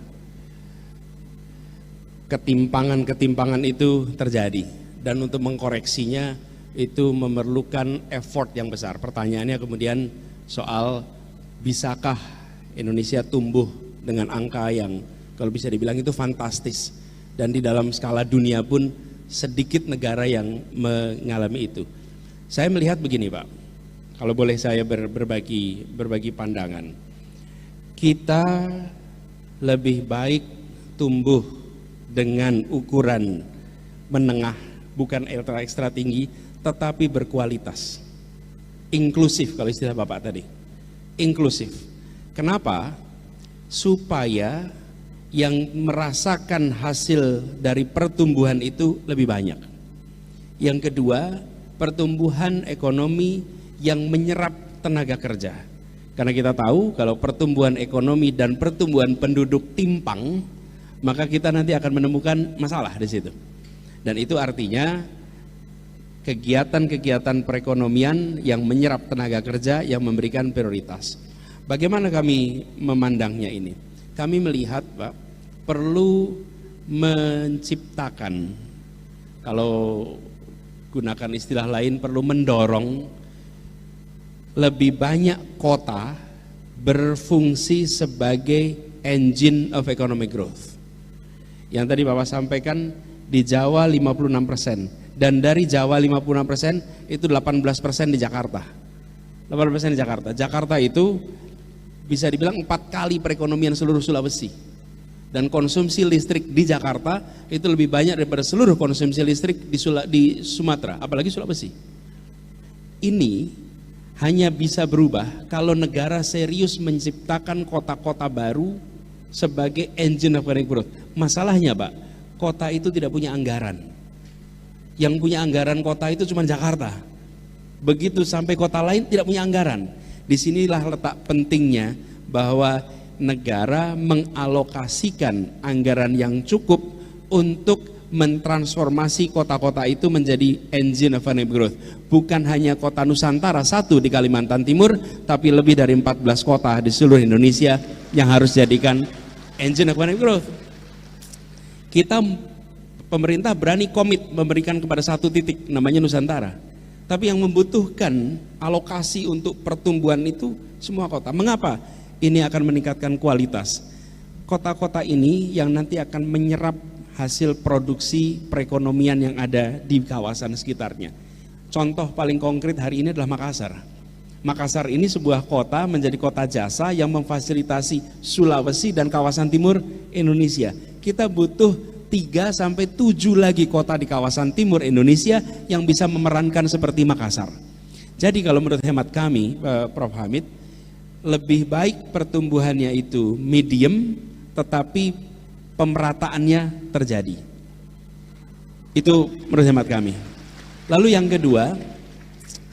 ketimpangan-ketimpangan itu terjadi, dan untuk mengkoreksinya itu memerlukan effort yang besar. Pertanyaannya kemudian soal bisakah Indonesia tumbuh dengan angka yang kalau bisa dibilang itu fantastis, dan di dalam skala dunia pun sedikit negara yang mengalami itu. Saya melihat begini Pak, kalau boleh saya berbagi pandangan, kita lebih baik tumbuh dengan ukuran menengah, bukan ekstra tinggi, tetapi berkualitas, inklusif kalau istilah Bapak tadi, inklusif. Kenapa? Supaya yang merasakan hasil dari pertumbuhan itu lebih banyak. Yang kedua, pertumbuhan ekonomi yang menyerap tenaga kerja. Karena kita tahu kalau pertumbuhan ekonomi dan pertumbuhan penduduk timpang, maka kita nanti akan menemukan masalah di situ. Dan itu artinya kegiatan-kegiatan perekonomian yang menyerap tenaga kerja yang memberikan prioritas. Bagaimana kami memandangnya ini? Kami melihat Pak, perlu menciptakan, kalau gunakan istilah lain, perlu mendorong lebih banyak kota berfungsi sebagai engine of economic growth. Yang tadi Bapak sampaikan di Jawa 56%, dan dari Jawa 56% itu 18% di Jakarta. 18% di Jakarta. Jakarta itu bisa dibilang 4 kali perekonomian seluruh Sulawesi. Dan konsumsi listrik di Jakarta itu lebih banyak daripada seluruh konsumsi listrik di Sumatera, apalagi Sulawesi. Ini hanya bisa berubah kalau negara serius menciptakan kota-kota baru sebagai engine of economic growth. Masalahnya Pak, kota itu tidak punya anggaran. Yang punya anggaran kota itu cuma Jakarta. Begitu sampai kota lain tidak punya anggaran. Disinilah letak pentingnya bahwa negara mengalokasikan anggaran yang cukup untuk mentransformasi kota-kota itu menjadi engine of economic growth. Bukan hanya kota Nusantara satu di Kalimantan Timur, tapi lebih dari 14 kota di seluruh Indonesia yang harus jadikan engine of economic growth. Kita pemerintah berani komit memberikan kepada satu titik namanya Nusantara, tapi yang membutuhkan alokasi untuk pertumbuhan itu semua kota. Mengapa? Ini akan meningkatkan kualitas. Kota-kota ini yang nanti akan menyerap hasil produksi perekonomian yang ada di kawasan sekitarnya. Contoh paling konkret hari ini adalah Makassar. Makassar ini sebuah kota menjadi kota jasa yang memfasilitasi Sulawesi dan kawasan timur Indonesia. Kita butuh 3 sampai 7 lagi kota di kawasan timur Indonesia yang bisa memerankan seperti Makassar. Jadi kalau menurut hemat kami, Prof. Hamid, lebih baik pertumbuhannya itu medium, tetapi pemerataannya terjadi. Itu menurut hemat kami. Lalu yang kedua,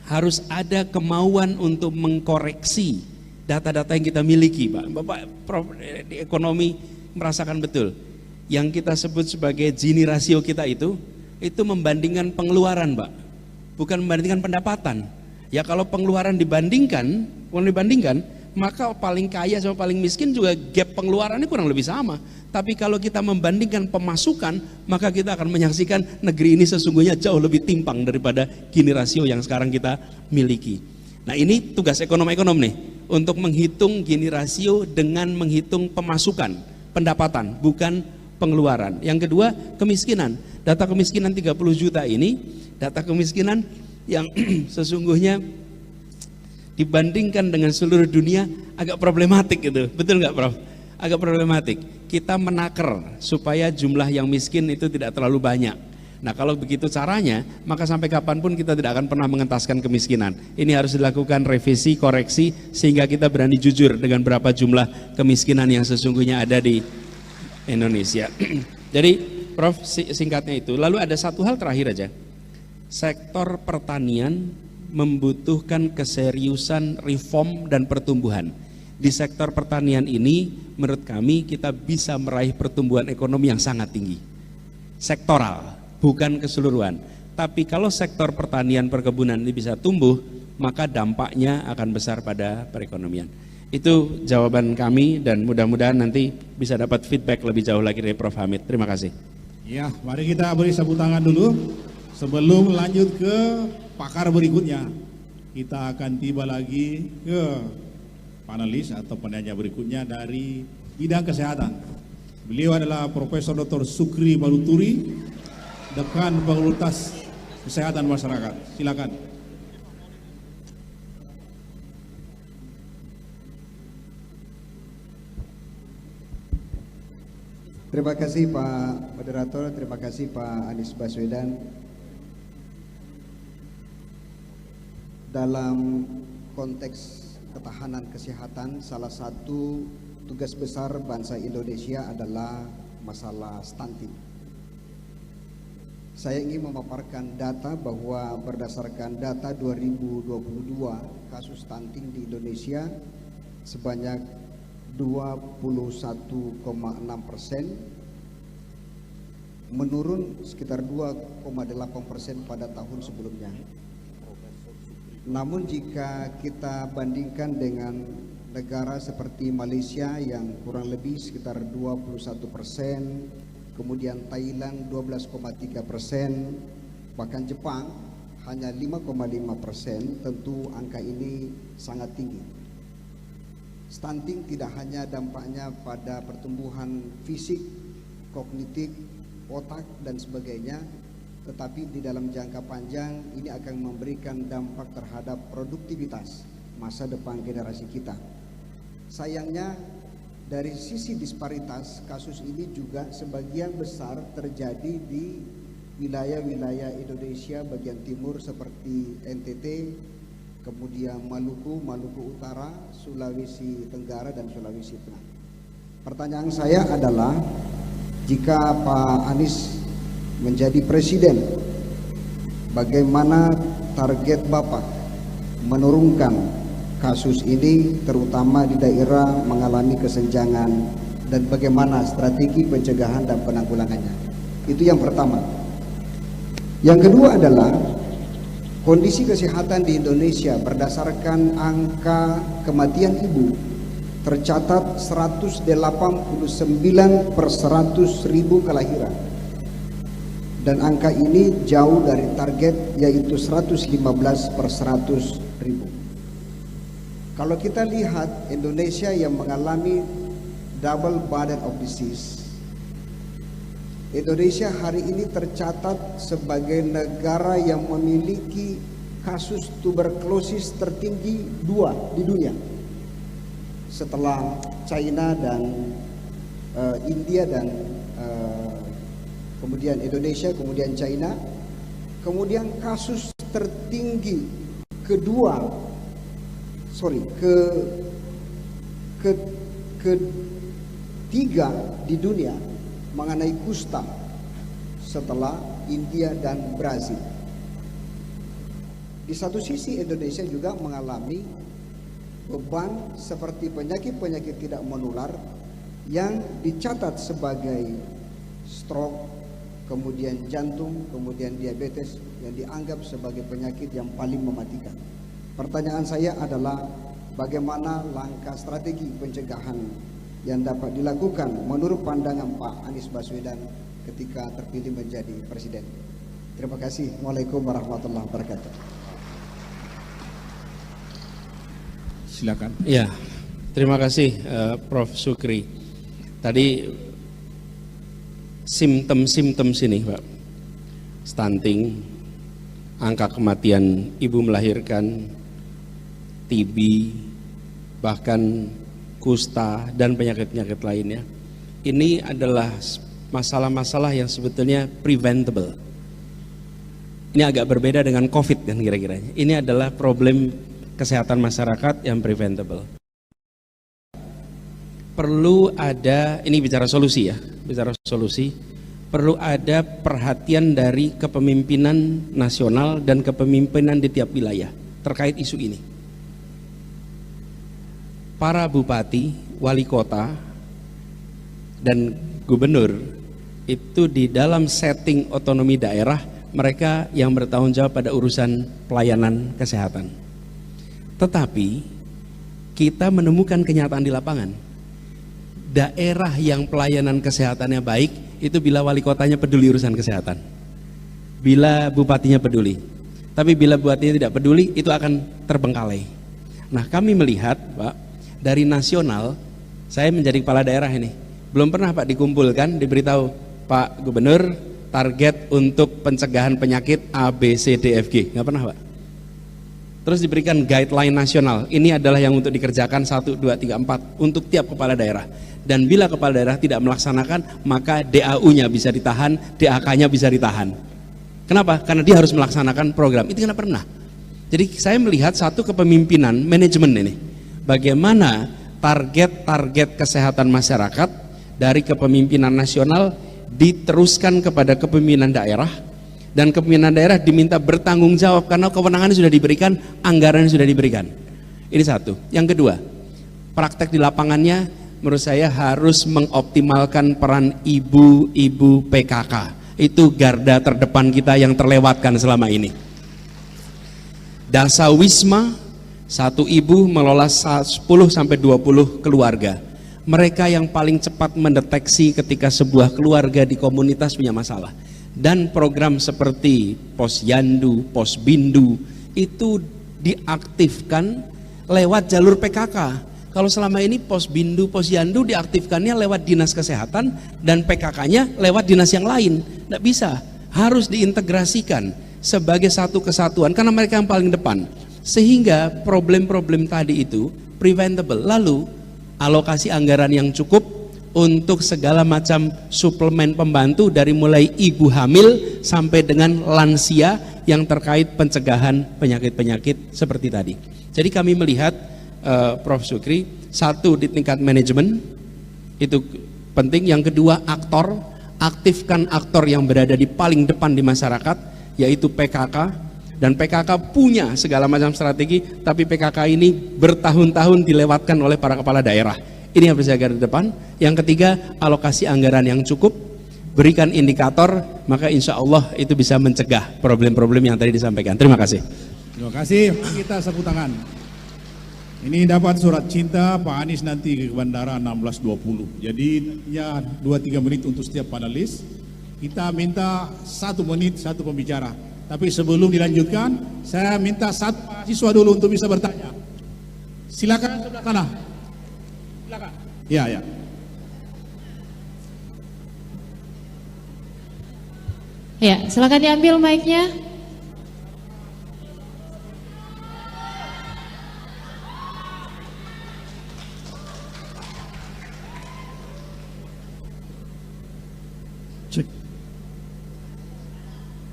harus ada kemauan untuk mengkoreksi data-data yang kita miliki, Pak. Bapak Prof di ekonomi merasakan betul. Yang kita sebut sebagai Gini rasio kita itu membandingkan pengeluaran, Pak. Bukan membandingkan pendapatan. Ya kalau pengeluaran dibandingkan, maka paling kaya sama paling miskin juga gap pengeluarannya kurang lebih sama. Tapi kalau kita membandingkan pemasukan, maka kita akan menyaksikan negeri ini sesungguhnya jauh lebih timpang daripada Gini rasio yang sekarang kita miliki. Nah, ini tugas ekonom-ekonom nih, untuk menghitung Gini rasio dengan menghitung pemasukan, pendapatan, bukan pengeluaran. Yang kedua, kemiskinan. Data kemiskinan 30 juta ini, data kemiskinan yang sesungguhnya dibandingkan dengan seluruh dunia agak problematik gitu. Betul nggak, Prof? Agak problematik. Kita menaker supaya jumlah yang miskin itu tidak terlalu banyak. Nah, kalau begitu caranya, maka sampai kapanpun kita tidak akan pernah mengentaskan kemiskinan. Ini harus dilakukan revisi, koreksi, sehingga kita berani jujur dengan berapa jumlah kemiskinan yang sesungguhnya ada di Indonesia. Jadi, Prof, singkatnya itu. Lalu ada satu hal terakhir aja. Sektor pertanian membutuhkan keseriusan reform dan pertumbuhan. Di sektor pertanian ini, menurut kami kita bisa meraih pertumbuhan ekonomi yang sangat tinggi. Sektoral, bukan keseluruhan. Tapi kalau sektor pertanian perkebunan ini bisa tumbuh, maka dampaknya akan besar pada perekonomian. Itu jawaban kami dan mudah-mudahan nanti bisa dapat feedback lebih jauh lagi dari Prof. Hamid. Terima kasih. Ya, mari kita beri tepuk tangan dulu sebelum lanjut ke pakar berikutnya. Kita akan tiba lagi ke panelis atau penanya berikutnya dari bidang kesehatan. Beliau adalah Profesor Dr. Sukri Baluturi, Dekan Fakultas Kesehatan Masyarakat. Silakan. Terima kasih Pak Moderator, terima kasih Pak Anies Baswedan. Dalam konteks ketahanan kesehatan, salah satu tugas besar bangsa Indonesia adalah masalah stunting. Saya ingin memaparkan data bahwa berdasarkan data 2022, kasus stunting di Indonesia sebanyak 21,6%, menurun sekitar 2,8% pada tahun sebelumnya. Namun jika kita bandingkan dengan negara seperti Malaysia yang kurang lebih sekitar 21%, kemudian Thailand 12,3%, bahkan Jepang hanya 5,5%, tentu angka ini sangat tinggi. Stunting tidak hanya dampaknya pada pertumbuhan fisik, kognitif, otak dan sebagainya, tetapi di dalam jangka panjang ini akan memberikan dampak terhadap produktivitas masa depan generasi kita. Sayangnya dari sisi disparitas, kasus ini juga sebagian besar terjadi di wilayah-wilayah Indonesia bagian timur seperti NTT, kemudian Maluku, Maluku Utara, Sulawesi Tenggara dan Sulawesi Tengah. Pertanyaan saya adalah, jika Pak Anies menjadi presiden, bagaimana target Bapak menurunkan kasus ini terutama di daerah mengalami kesenjangan, dan bagaimana strategi pencegahan dan penanggulangannya? Itu yang pertama. Yang kedua adalah kondisi kesehatan di Indonesia berdasarkan angka kematian ibu tercatat 189 per 100.000 kelahiran, dan angka ini jauh dari target yaitu 115 per 100.000. Kalau kita lihat Indonesia yang mengalami double burden of disease, Indonesia hari ini tercatat sebagai negara yang memiliki kasus tuberkulosis tertinggi 2 di dunia, setelah China dan India dan kemudian Indonesia, kemudian China. Kemudian kasus tertinggi ketiga di dunia mengenai kusta setelah India dan Brazil. Di satu sisi Indonesia juga mengalami beban seperti penyakit-penyakit tidak menular yang dicatat sebagai stroke, kemudian jantung, kemudian diabetes, yang dianggap sebagai penyakit yang paling mematikan. Pertanyaan saya adalah, bagaimana langkah strategi pencegahan yang dapat dilakukan menurut pandangan Pak Anies Baswedan ketika terpilih menjadi presiden. Terima kasih. Waalaikumsalam warahmatullahi wabarakatuh. Silakan. Ya, terima kasih Prof. Sukri. Tadi simptom-simptom sini, Pak. Stunting, angka kematian ibu melahirkan, TB, bahkan kusta dan penyakit-penyakit lainnya. Ini adalah masalah-masalah yang sebetulnya preventable. Ini agak berbeda dengan COVID kan kira-kira. Ini adalah problem kesehatan masyarakat yang preventable. Perlu ada, ini bicara solusi ya, bicara solusi, perlu ada perhatian dari kepemimpinan nasional dan kepemimpinan di tiap wilayah terkait isu ini. Para bupati, wali kota, dan gubernur itu di dalam setting otonomi daerah, mereka yang bertanggung jawab pada urusan pelayanan kesehatan. Tetapi kita menemukan kenyataan di lapangan. Daerah yang pelayanan kesehatannya baik itu bila wali kotanya peduli urusan kesehatan, bila bupatinya peduli. Tapi bila bupatinya tidak peduli, itu akan terbengkalai. Nah, kami melihat, Pak, dari nasional, saya menjadi kepala daerah ini, belum pernah Pak dikumpulkan, diberitahu Pak Gubernur target untuk pencegahan penyakit A, B, C, D, F, G, nggak pernah Pak. Terus diberikan guideline nasional, ini adalah yang untuk dikerjakan 1, 2, 3, 4 untuk tiap kepala daerah. Dan bila kepala daerah tidak melaksanakan, maka DAU-nya bisa ditahan, DAK-nya bisa ditahan. Kenapa? Karena dia harus melaksanakan program. Itu kenapa pernah. Jadi saya melihat satu kepemimpinan manajemen ini. Bagaimana target-target kesehatan masyarakat dari kepemimpinan nasional diteruskan kepada kepemimpinan daerah, dan kepemimpinan daerah diminta bertanggung jawab karena kewenangannya sudah diberikan, anggarannya sudah diberikan. Ini satu. Yang kedua, praktek di lapangannya menurut saya harus mengoptimalkan peran ibu-ibu PKK. Itu garda terdepan kita yang terlewatkan selama ini. Dasawisma, satu ibu mengelola 10-20 keluarga. Mereka yang paling cepat mendeteksi ketika sebuah keluarga di komunitas punya masalah. Dan program seperti Posyandu, Posbindu itu diaktifkan lewat jalur PKK. Kalau selama ini Posbindu, Posyandu diaktifkannya lewat dinas kesehatan dan PKK-nya lewat dinas yang lain. Tidak bisa, harus diintegrasikan sebagai satu kesatuan karena mereka yang paling depan. Sehingga problem-problem tadi itu preventable. Lalu alokasi anggaran yang cukup untuk segala macam suplemen pembantu dari mulai ibu hamil sampai dengan lansia yang terkait pencegahan penyakit-penyakit seperti tadi. Jadi kami melihat Prof. Sukri, satu di tingkat manajemen itu penting, yang kedua aktor, aktifkan aktor yang berada di paling depan di masyarakat yaitu PKK, dan PKK punya segala macam strategi, tapi PKK ini bertahun-tahun dilewatkan oleh para kepala daerah. Ini yang berjaga di depan. Yang ketiga, alokasi anggaran yang cukup, berikan indikator, maka insya Allah itu bisa mencegah problem-problem yang tadi disampaikan. Terima kasih. Terima kasih. Kita sapu tangan. Ini dapat surat cinta Pak Anies nanti ke bandara 16.20. Jadi ya 2-3 menit untuk setiap panelis. Kita minta 1 menit satu pembicara. Tapi sebelum dilanjutkan, saya minta satu mahasiswa dulu untuk bisa bertanya. Silakan sebelah sana. Silakan. Ya, ya. Ya, silakan diambil mic-nya.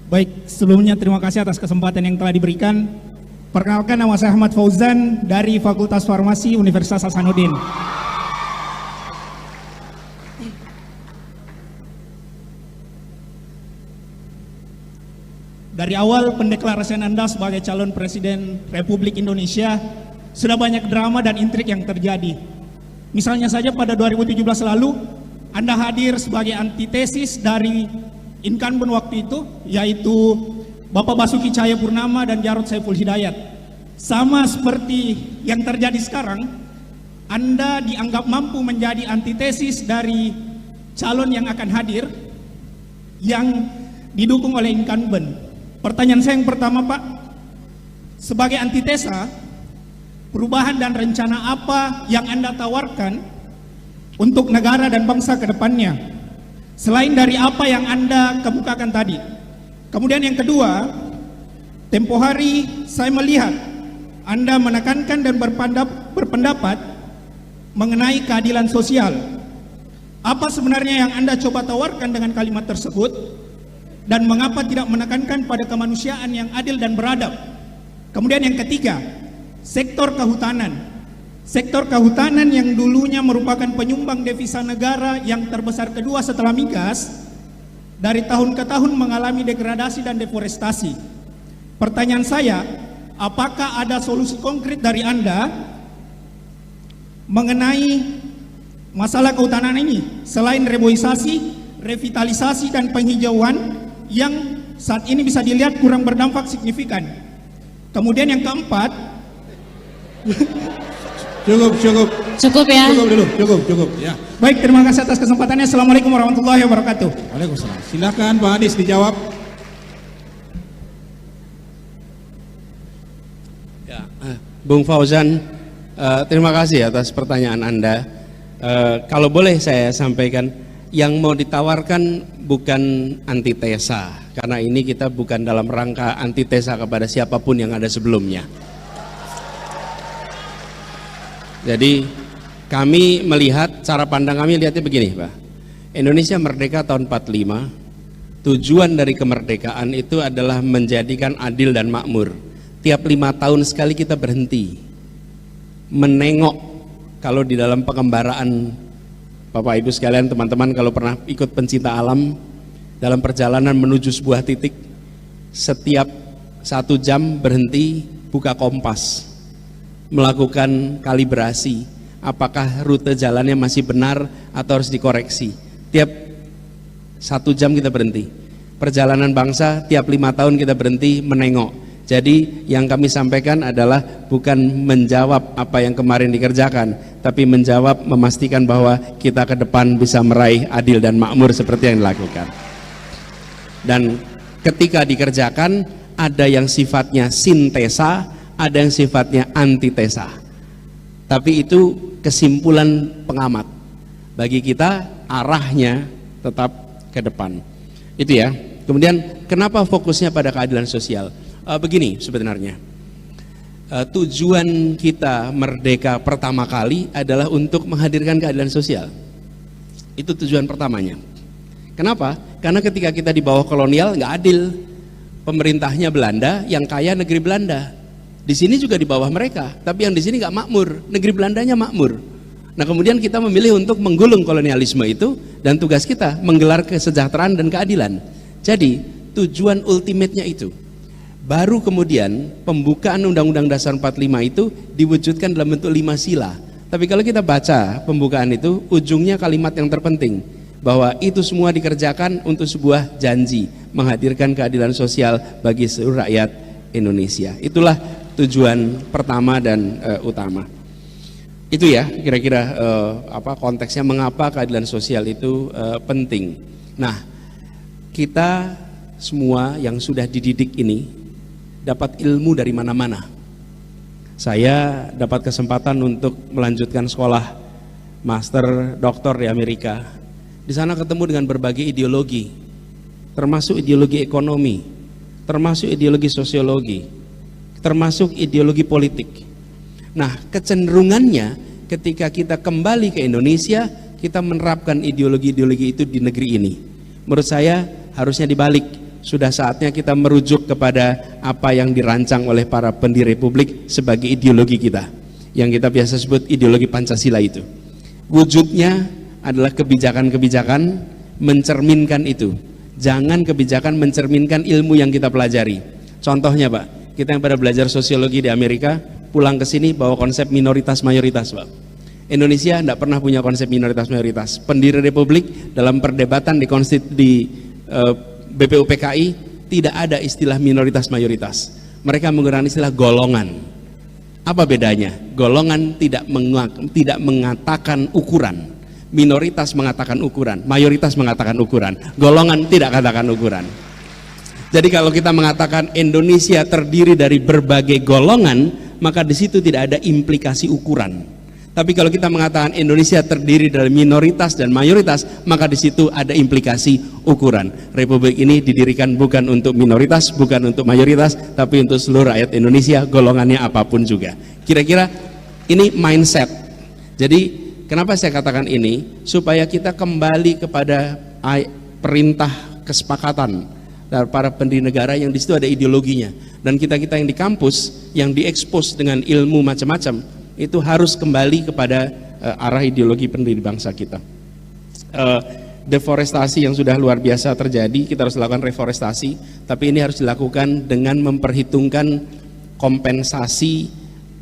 Baik, sebelumnya terima kasih atas kesempatan yang telah diberikan. Perkenalkan, nama saya Ahmad Fauzan dari Fakultas Farmasi Universitas Hasanuddin. Dari awal pendeklarasian Anda sebagai calon Presiden Republik Indonesia, sudah banyak drama dan intrik yang terjadi. Misalnya saja pada 2017 lalu, Anda hadir sebagai antitesis dari incumbent waktu itu, yaitu Bapak Basuki Cahayapurnama dan Jarod Saiful Hidayat. sama seperti yang terjadi sekarang, Anda dianggap mampu menjadi antitesis dari calon yang akan hadir yang didukung oleh incumbent. Pertanyaan saya yang pertama, Pak, sebagai antitesa, perubahan dan rencana apa yang Anda tawarkan untuk negara dan bangsa ke depannya, selain dari apa yang Anda kemukakan tadi? Kemudian yang kedua, tempo hari saya melihat Anda menekankan dan berpendapat mengenai keadilan sosial. Apa sebenarnya yang Anda coba tawarkan dengan kalimat tersebut? Dan mengapa tidak menekankan pada kemanusiaan yang adil dan beradab? Kemudian yang ketiga, sektor kehutanan. Sektor kehutanan yang dulunya merupakan penyumbang devisa negara yang terbesar kedua setelah migas, dari tahun ke tahun mengalami degradasi dan deforestasi. Pertanyaan saya, apakah ada solusi konkret dari Anda mengenai masalah kehutanan ini, selain reboisasi, revitalisasi, dan penghijauan yang saat ini bisa dilihat kurang berdampak signifikan? Kemudian yang keempat, Cukup ya. Cukup. Ya. baik, terima kasih atas kesempatannya. Assalamualaikum warahmatullahi wabarakatuh. Waalaikumsalam. Silakan Pak Anies dijawab. Ya, Bung Fauzan, terima kasih atas pertanyaan Anda. Kalau boleh saya sampaikan, yang mau ditawarkan bukan antitesa, karena ini kita bukan dalam rangka antitesa kepada siapapun yang ada sebelumnya. Jadi kami melihat, cara pandang kami lihatnya begini, Pak. Indonesia merdeka tahun 45, tujuan dari kemerdekaan itu adalah menjadikan adil dan makmur. Tiap 5 tahun sekali kita berhenti menengok. Kalau di dalam pengembaraan, Bapak Ibu sekalian, teman-teman kalau pernah ikut pencinta alam, dalam perjalanan menuju sebuah titik, setiap 1 jam berhenti, buka kompas, melakukan kalibrasi, apakah rute jalannya masih benar atau harus dikoreksi. Tiap 1 jam kita berhenti. Perjalanan bangsa tiap 5 tahun kita berhenti menengok. Jadi yang kami sampaikan adalah bukan menjawab apa yang kemarin dikerjakan, tapi menjawab, memastikan bahwa kita ke depan bisa meraih adil dan makmur seperti yang dilakukan. Dan ketika dikerjakan, ada yang sifatnya sintesa, ada yang sifatnya antitesa. Tapi itu kesimpulan pengamat. Bagi kita arahnya tetap ke depan. Itu ya. Kemudian kenapa fokusnya pada keadilan sosial? Begini sebenarnya. Tujuan kita merdeka pertama kali adalah untuk menghadirkan keadilan sosial. Itu tujuan pertamanya. Kenapa? Karena ketika kita di bawah kolonial nggak adil. Pemerintahnya Belanda, yang kaya negeri Belanda. Di sini juga di bawah mereka, tapi yang di sini nggak makmur, negeri Belandanya makmur. Nah kemudian kita memilih untuk menggulung kolonialisme itu, dan tugas kita menggelar kesejahteraan dan keadilan. Jadi tujuan ultimate-nya itu. Baru kemudian pembukaan Undang-Undang Dasar 45 itu diwujudkan dalam bentuk 5 sila. Tapi kalau kita baca pembukaan itu, ujungnya kalimat yang terpenting, bahwa itu semua dikerjakan untuk sebuah janji, menghadirkan keadilan sosial bagi seluruh rakyat Indonesia. Itulah tujuan pertama dan utama. Itu ya kira-kira konteksnya mengapa keadilan sosial itu penting. Nah, kita semua yang sudah dididik ini dapat ilmu dari mana-mana. Saya dapat kesempatan untuk melanjutkan sekolah master, doktor di Amerika. Di sana ketemu dengan berbagai ideologi, termasuk ideologi ekonomi, termasuk ideologi sosiologi, termasuk ideologi politik. Nah, kecenderungannya ketika kita kembali ke Indonesia, kita menerapkan ideologi-ideologi itu di negeri ini. Menurut saya harusnya dibalik. Sudah saatnya kita merujuk kepada apa yang dirancang oleh para pendiri Republik sebagai ideologi kita, yang kita biasa sebut ideologi Pancasila itu. Wujudnya adalah kebijakan-kebijakan mencerminkan itu. Jangan kebijakan mencerminkan ilmu yang kita pelajari. Contohnya Pak, kita yang pada belajar sosiologi di Amerika, pulang ke sini bawa konsep minoritas mayoritas Pak. Indonesia tidak pernah punya konsep minoritas mayoritas. Pendiri Republik dalam perdebatan di BPUPKI tidak ada istilah minoritas mayoritas. Mereka menggunakan istilah golongan. Apa bedanya? Golongan tidak mengatakan ukuran, minoritas mengatakan ukuran, mayoritas mengatakan ukuran, golongan tidak katakan ukuran. Jadi kalau kita mengatakan Indonesia terdiri dari berbagai golongan, maka di situ tidak ada implikasi ukuran. Tapi kalau kita mengatakan Indonesia terdiri dari minoritas dan mayoritas, maka di situ ada implikasi ukuran. Republik ini didirikan bukan untuk minoritas, bukan untuk mayoritas, tapi untuk seluruh rakyat Indonesia, golongannya apapun juga. Kira-kira ini mindset. Jadi kenapa saya katakan ini? Supaya kita kembali kepada perintah kesepakatan dari para pendiri negara yang di situ ada ideologinya. Dan kita-kita yang di kampus, yang diekspos dengan ilmu macam-macam, itu harus kembali kepada arah ideologi pendiri bangsa kita. Deforestasi yang sudah luar biasa terjadi, kita harus lakukan reforestasi, tapi ini harus dilakukan dengan memperhitungkan kompensasi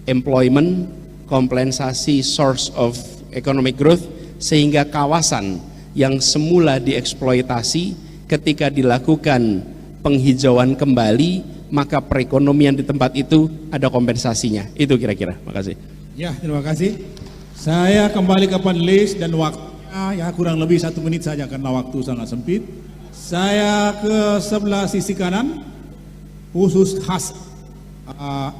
employment, kompensasi source of economic growth, sehingga kawasan yang semula dieksploitasi ketika dilakukan penghijauan kembali, maka perekonomian di tempat itu ada kompensasinya. Itu kira-kira. Makasih. Ya, terima kasih. Saya kembali ke panelis dan waktunya ya kurang lebih 1 menit saja karena waktu sangat sempit. Saya ke sebelah sisi kanan, khusus khas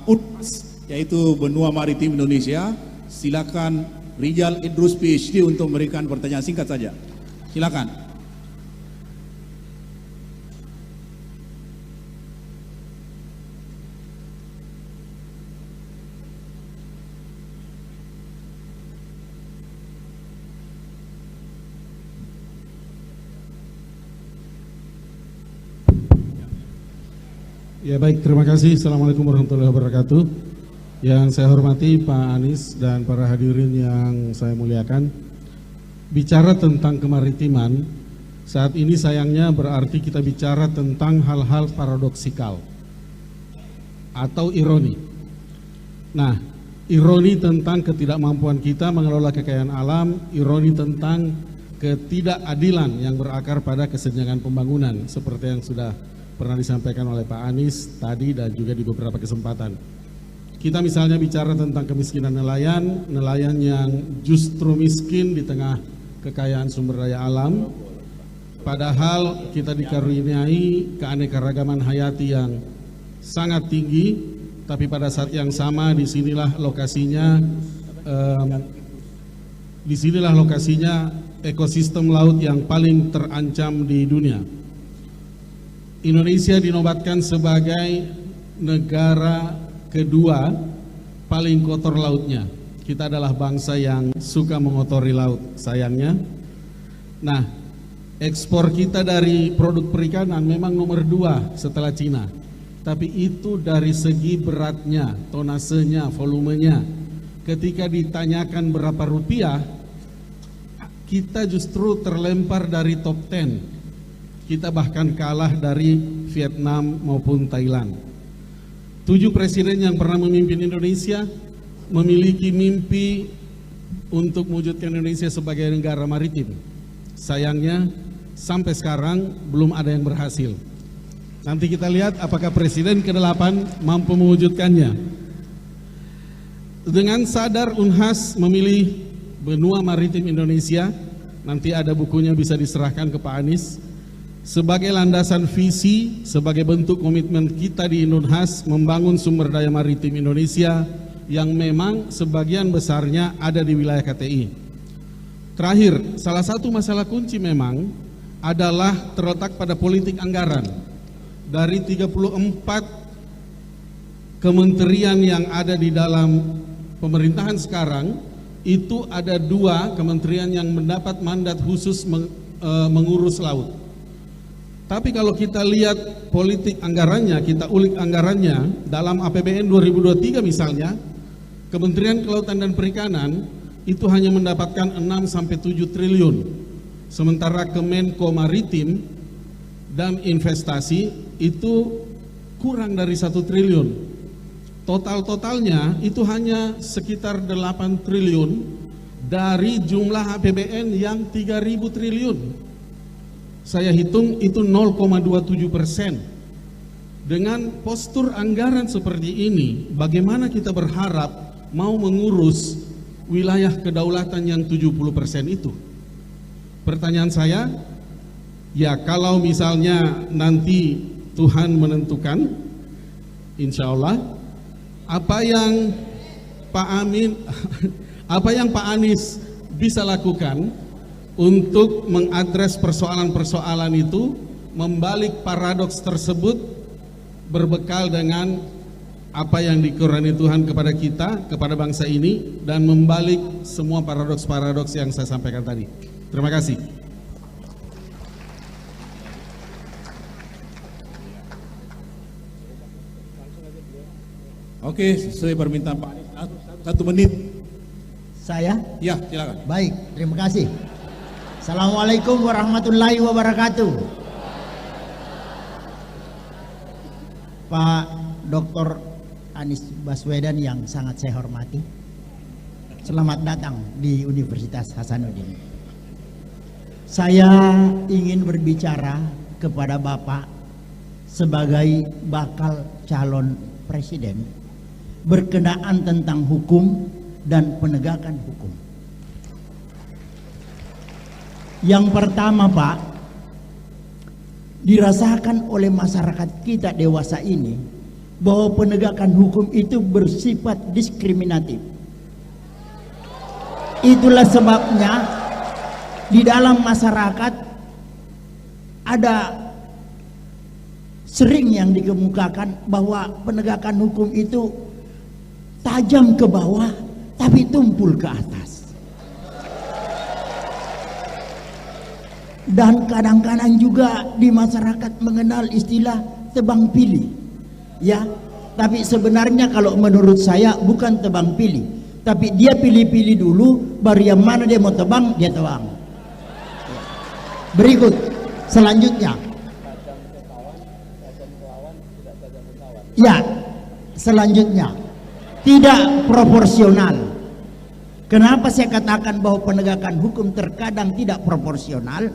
UNHAS, yaitu Benua Maritim Indonesia. Silakan Rijal Idrus PhD untuk memberikan pertanyaan singkat saja. Silakan. Ya baik, terima kasih. Assalamualaikum warahmatullahi wabarakatuh. Yang saya hormati Pak Anies dan para hadirin yang saya muliakan. Bicara tentang kemaritiman, saat ini sayangnya berarti kita bicara tentang hal-hal paradoksikal atau ironi. Nah, ironi tentang ketidakmampuan kita mengelola kekayaan alam, ironi tentang ketidakadilan yang berakar pada kesenjangan pembangunan, seperti yang sudah pernah disampaikan oleh Pak Anies tadi dan juga di beberapa kesempatan. Kita misalnya bicara tentang kemiskinan nelayan, nelayan yang justru miskin di tengah kekayaan sumber daya alam, padahal kita dikaruniai keanekaragaman hayati yang sangat tinggi, tapi pada saat yang sama disinilah lokasinya ekosistem laut yang paling terancam di dunia. Indonesia dinobatkan sebagai negara kedua paling kotor lautnya. Kita adalah bangsa yang suka mengotori laut, sayangnya. Nah, ekspor kita dari produk perikanan memang nomor 2 setelah Cina. Tapi itu dari segi beratnya, tonasenya, volumenya. Ketika ditanyakan berapa rupiah, kita justru terlempar dari top 10. Kita bahkan kalah dari Vietnam maupun Thailand. 7 presiden yang pernah memimpin Indonesia memiliki mimpi untuk mewujudkan Indonesia sebagai negara maritim. Sayangnya sampai sekarang belum ada yang berhasil. Nanti kita lihat apakah presiden ke-8 mampu mewujudkannya. Dengan sadar UNHAS memilih benua maritim Indonesia, nanti ada bukunya bisa diserahkan ke Pak Anies, sebagai landasan visi, sebagai bentuk komitmen kita di UNHAS membangun sumber daya maritim Indonesia yang memang sebagian besarnya ada di wilayah KTI. Terakhir, salah satu masalah kunci memang adalah terletak pada politik anggaran. Dari 34 kementerian yang ada di dalam pemerintahan sekarang, itu ada 2 kementerian yang mendapat mandat khusus mengurus laut. Tapi kalau kita lihat politik anggarannya, kita ulik anggarannya dalam APBN 2023 misalnya, Kementerian Kelautan dan Perikanan itu hanya mendapatkan 6-7 triliun. Sementara Kemenko Maritim dan Investasi itu kurang dari 1 triliun. Totalnya itu hanya sekitar 8 triliun dari jumlah APBN yang 3.000 triliun. Saya hitung itu 0,27%. Dengan postur anggaran seperti ini, bagaimana kita berharap mau mengurus wilayah kedaulatan yang 70% itu? Pertanyaan saya, ya kalau misalnya nanti Tuhan menentukan, insya Allah, apa yang Pak Anies bisa lakukan untuk mengadres persoalan-persoalan itu, membalik paradoks tersebut, berbekal dengan apa yang dikurani Tuhan kepada kita, kepada bangsa ini, dan membalik semua paradoks-paradoks yang saya sampaikan tadi. Terima kasih. Oke, sesuai permintaan Pak Anies, 1 menit. Saya? Ya, silakan. Baik, terima kasih. Assalamualaikum warahmatullahi wabarakatuh. Pak Dr. Anies Baswedan yang sangat saya hormati, selamat datang di Universitas Hasanuddin. Saya ingin berbicara kepada Bapak sebagai bakal calon presiden berkenaan tentang hukum dan penegakan hukum. Yang pertama, Pak, dirasakan oleh masyarakat kita dewasa ini bahwa penegakan hukum itu bersifat diskriminatif. Itulah sebabnya di dalam masyarakat ada sering yang dikemukakan bahwa penegakan hukum itu tajam ke bawah tapi tumpul ke atas. Dan kadang-kadang juga di masyarakat mengenal istilah tebang pilih, ya. Tapi sebenarnya kalau menurut saya bukan tebang pilih, tapi dia pilih-pilih dulu, baru yang mana dia mau tebang, dia tebang. Berikut selanjutnya, ya, selanjutnya tidak proporsional. Kenapa saya katakan bahwa penegakan hukum terkadang tidak proporsional?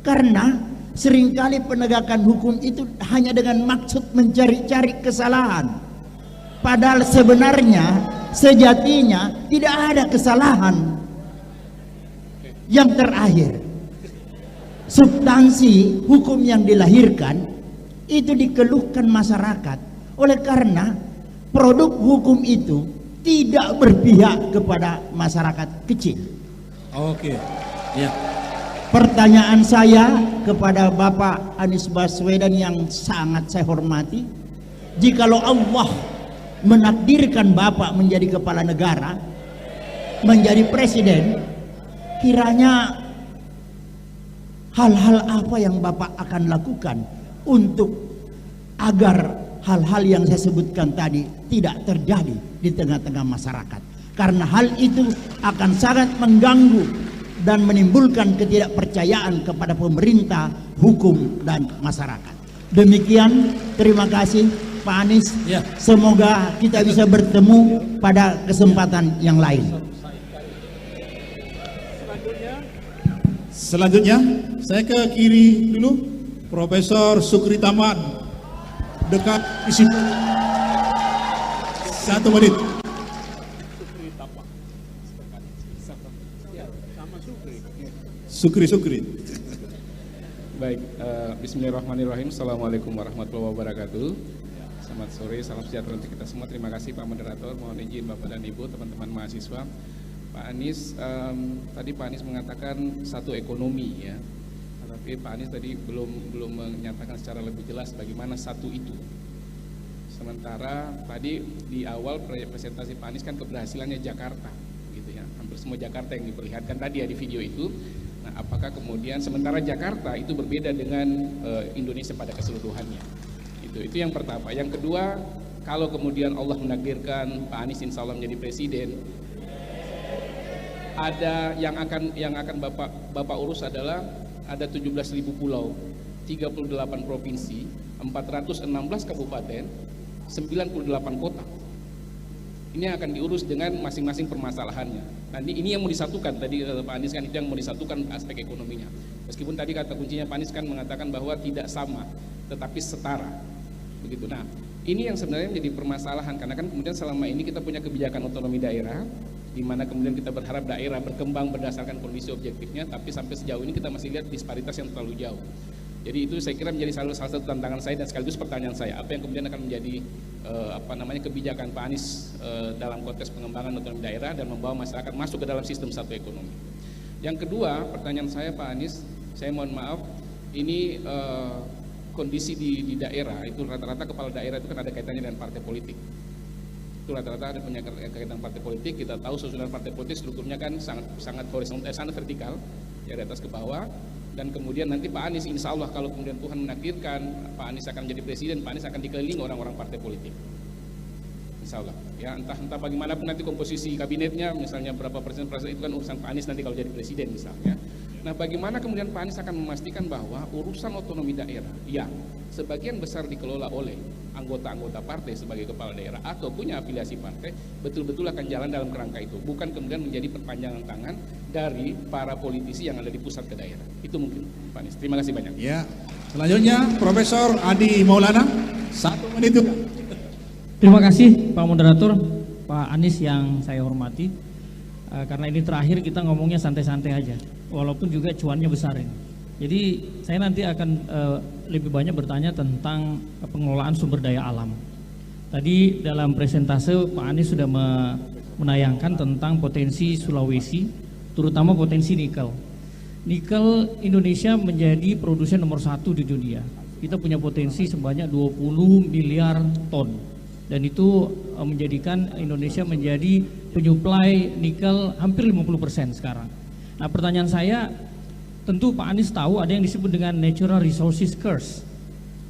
Karena seringkali penegakan hukum itu hanya dengan maksud mencari-cari kesalahan. Padahal sebenarnya, sejatinya tidak ada kesalahan. Yang terakhir, substansi hukum yang dilahirkan itu dikeluhkan masyarakat. Oleh karena produk hukum itu tidak berpihak kepada masyarakat kecil. Oke, ya. Pertanyaan saya kepada Bapak Anies Baswedan yang sangat saya hormati, jikalau Allah menakdirkan Bapak menjadi kepala negara, menjadi presiden, kiranya hal-hal apa yang Bapak akan lakukan untuk agar hal-hal yang saya sebutkan tadi tidak terjadi di tengah-tengah masyarakat? Karena hal itu akan sangat mengganggu dan menimbulkan ketidakpercayaan kepada pemerintah, hukum, dan masyarakat. Demikian, terima kasih Pak Anies. Ya. Semoga kita bisa bertemu pada kesempatan yang lain. Selanjutnya, saya ke kiri dulu, Profesor Sukri Tamad, dekat di situ. 1 menit. Sukri. Baik, bismillahirrahmanirrahim. Assalamualaikum warahmatullahi wabarakatuh. Selamat sore, salam sejahtera untuk kita semua. Terima kasih Pak Moderator. Mohon izin Bapak dan Ibu, teman-teman mahasiswa. Pak Anies, tadi Pak Anies mengatakan satu ekonomi, ya. Tapi Pak Anies tadi belum menyatakan secara lebih jelas bagaimana satu itu. Sementara tadi di awal presentasi Pak Anies kan keberhasilannya Jakarta, gitu ya. Hampir semua Jakarta yang diperlihatkan tadi ya di video itu. Nah, apakah kemudian sementara Jakarta itu berbeda dengan Indonesia pada keseluruhannya? Itu yang pertama. Yang kedua, kalau kemudian Allah menakdirkan Pak Anies insya Allah menjadi presiden, ada yang akan Bapak urus adalah ada 17.000 pulau, 38 provinsi, 416 kabupaten, 98 kota. Ini akan diurus dengan masing-masing permasalahannya. Nanti ini yang mau disatukan, tadi Pak Anies kan itu yang mau disatukan aspek ekonominya. Meskipun tadi kata kuncinya Pak Anies kan mengatakan bahwa tidak sama, tetapi setara. begitu. Nah, ini yang sebenarnya menjadi permasalahan karena kan kemudian selama ini kita punya kebijakan otonomi daerah, di mana kemudian kita berharap daerah berkembang berdasarkan kondisi objektifnya, tapi sampai sejauh ini kita masih lihat disparitas yang terlalu jauh. Jadi itu saya kira menjadi salah satu tantangan saya dan sekaligus pertanyaan saya, apa yang kemudian akan menjadi kebijakan Pak Anies dalam konteks pengembangan otonomi daerah dan membawa masyarakat masuk ke dalam sistem satu ekonomi. Yang kedua, pertanyaan saya Pak Anies, saya mohon maaf, ini kondisi di daerah itu rata-rata kepala daerah itu kan ada kaitannya dengan partai politik. Itu rata-rata ada kaitan partai politik. Kita tahu susunan partai politik strukturnya kan sangat horizontal, sangat vertikal, ya dari atas ke bawah. Dan kemudian nanti Pak Anies, insya Allah kalau kemudian Tuhan menakdirkan Pak Anies akan menjadi presiden, Pak Anies akan dikelilingi orang-orang partai politik. Insya Allah, ya entah bagaimanapun nanti komposisi kabinetnya, misalnya berapa persen itu kan urusan Pak Anies nanti kalau jadi presiden misalnya. Nah, bagaimana kemudian Pak Anies akan memastikan bahwa urusan otonomi daerah yang sebagian besar dikelola oleh anggota-anggota partai sebagai kepala daerah atau punya afiliasi partai betul-betul akan jalan dalam kerangka itu, bukan kemudian menjadi perpanjangan tangan dari para politisi yang ada di pusat ke daerah. Itu mungkin Pak Anies. Terima kasih banyak. Ya, selanjutnya Profesor Adi Maulana, 1 menit juga. Terima kasih Pak Moderator, Pak Anies yang saya hormati. Karena ini terakhir kita ngomongnya santai-santai aja, walaupun juga cuannya besar ini. Jadi saya nanti akan lebih banyak bertanya tentang pengelolaan sumber daya alam. Tadi dalam presentase Pak Anies sudah menayangkan tentang potensi Sulawesi, terutama potensi nikel. Nikel Indonesia menjadi produsen nomor 1 di dunia. Kita punya potensi sebanyak 20 miliar ton. Dan itu menjadikan Indonesia menjadi penyuplai nikel hampir 50% sekarang. Nah, pertanyaan saya, tentu Pak Anies tahu ada yang disebut dengan natural resources curse,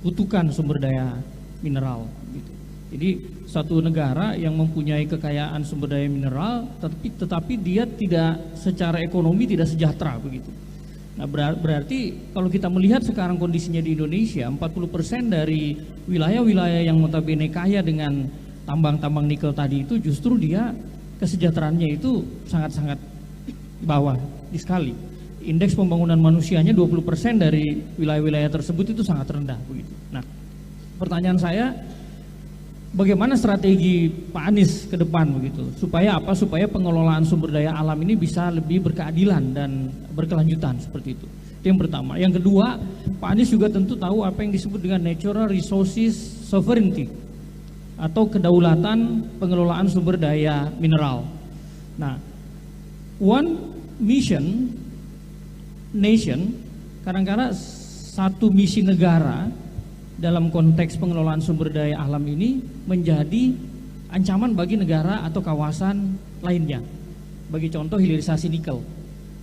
kutukan sumber daya mineral. Gitu. Jadi suatu negara yang mempunyai kekayaan sumber daya mineral, tetapi dia tidak secara ekonomi tidak sejahtera begitu. Nah, berarti kalau kita melihat sekarang kondisinya di Indonesia, 40% dari wilayah-wilayah yang notabene kaya dengan tambang-tambang nikel tadi itu justru dia kesejahteraannya itu sangat-sangat bawah sekali. Indeks pembangunan manusianya 20% dari wilayah-wilayah tersebut itu sangat rendah begitu. Nah, pertanyaan saya, bagaimana strategi Pak Anies ke depan begitu? Supaya apa? Supaya pengelolaan sumber daya alam ini bisa lebih berkeadilan dan berkelanjutan seperti itu. Itu yang pertama. Yang kedua, Pak Anies juga tentu tahu apa yang disebut dengan natural resources sovereignty atau kedaulatan pengelolaan sumber daya mineral. Nah, one nation, kadang-kadang satu misi negara dalam konteks pengelolaan sumber daya alam ini menjadi ancaman bagi negara atau kawasan lainnya. Bagi contoh hilirisasi nikel,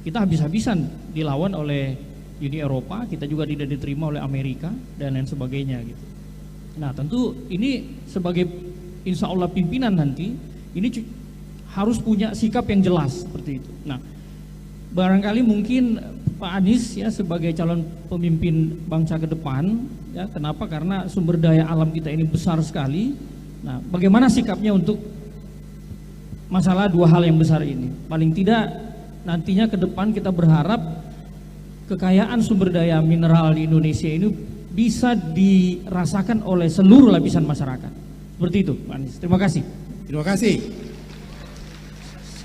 kita habis-habisan dilawan oleh Uni Eropa, kita juga tidak diterima oleh Amerika dan lain sebagainya gitu. Nah, tentu ini sebagai insya Allah pimpinan nanti ini harus punya sikap yang jelas seperti itu. Nah, barangkali mungkin Pak Anies ya sebagai calon pemimpin bangsa ke depan, ya kenapa? Karena sumber daya alam kita ini besar sekali. Nah, bagaimana sikapnya untuk masalah dua hal yang besar ini? Paling tidak nantinya ke depan kita berharap kekayaan sumber daya mineral di Indonesia ini bisa dirasakan oleh seluruh lapisan masyarakat. Seperti itu, Pak Anies. Terima kasih. Terima kasih.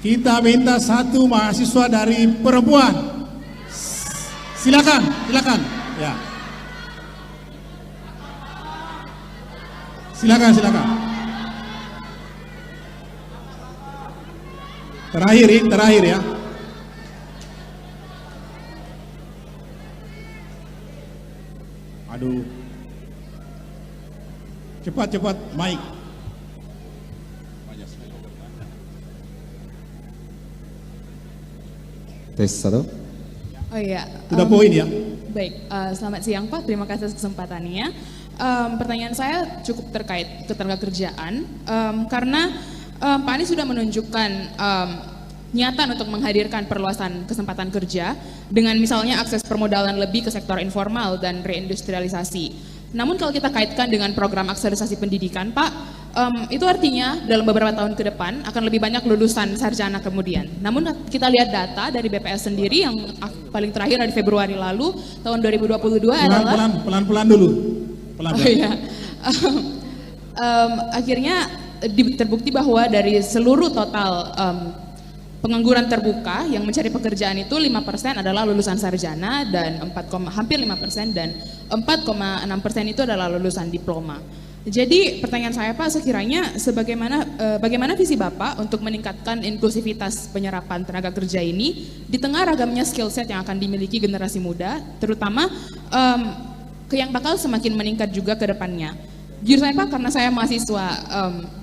Kita minta satu mahasiswa dari perempuan. Silakan, silakan. Ya. Silakan, silakan. Terakhir ya. Aduh. Cepat, Mike. Tes 1. Oh iya. Sudah poin ya. Baik, selamat siang Pak. Terima kasih atas kesempatannya. Pertanyaan saya cukup terkait ketenagakerjaan karena Pak Anies sudah menunjukkan niatan untuk menghadirkan perluasan kesempatan kerja dengan misalnya akses permodalan lebih ke sektor informal dan reindustrialisasi. Namun kalau kita kaitkan dengan program akselerasi pendidikan, Pak, itu artinya dalam beberapa tahun ke depan akan lebih banyak lulusan sarjana kemudian. Namun kita lihat data dari BPS sendiri yang paling terakhir dari Februari lalu tahun 2022 adalah pelan-pelan dulu. Pelan-pelan. Oh iya. Akhirnya terbukti bahwa dari seluruh total pengangguran terbuka yang mencari pekerjaan itu 5% adalah lulusan sarjana dan hampir 5% dan 4,6% itu adalah lulusan diploma. Jadi pertanyaan saya Pak, sekiranya bagaimana visi Bapak untuk meningkatkan inklusivitas penyerapan tenaga kerja ini di tengah ragamnya skill set yang akan dimiliki generasi muda, terutama yang bakal semakin meningkat juga ke depannya. Jujur saya Pak, karena saya mahasiswa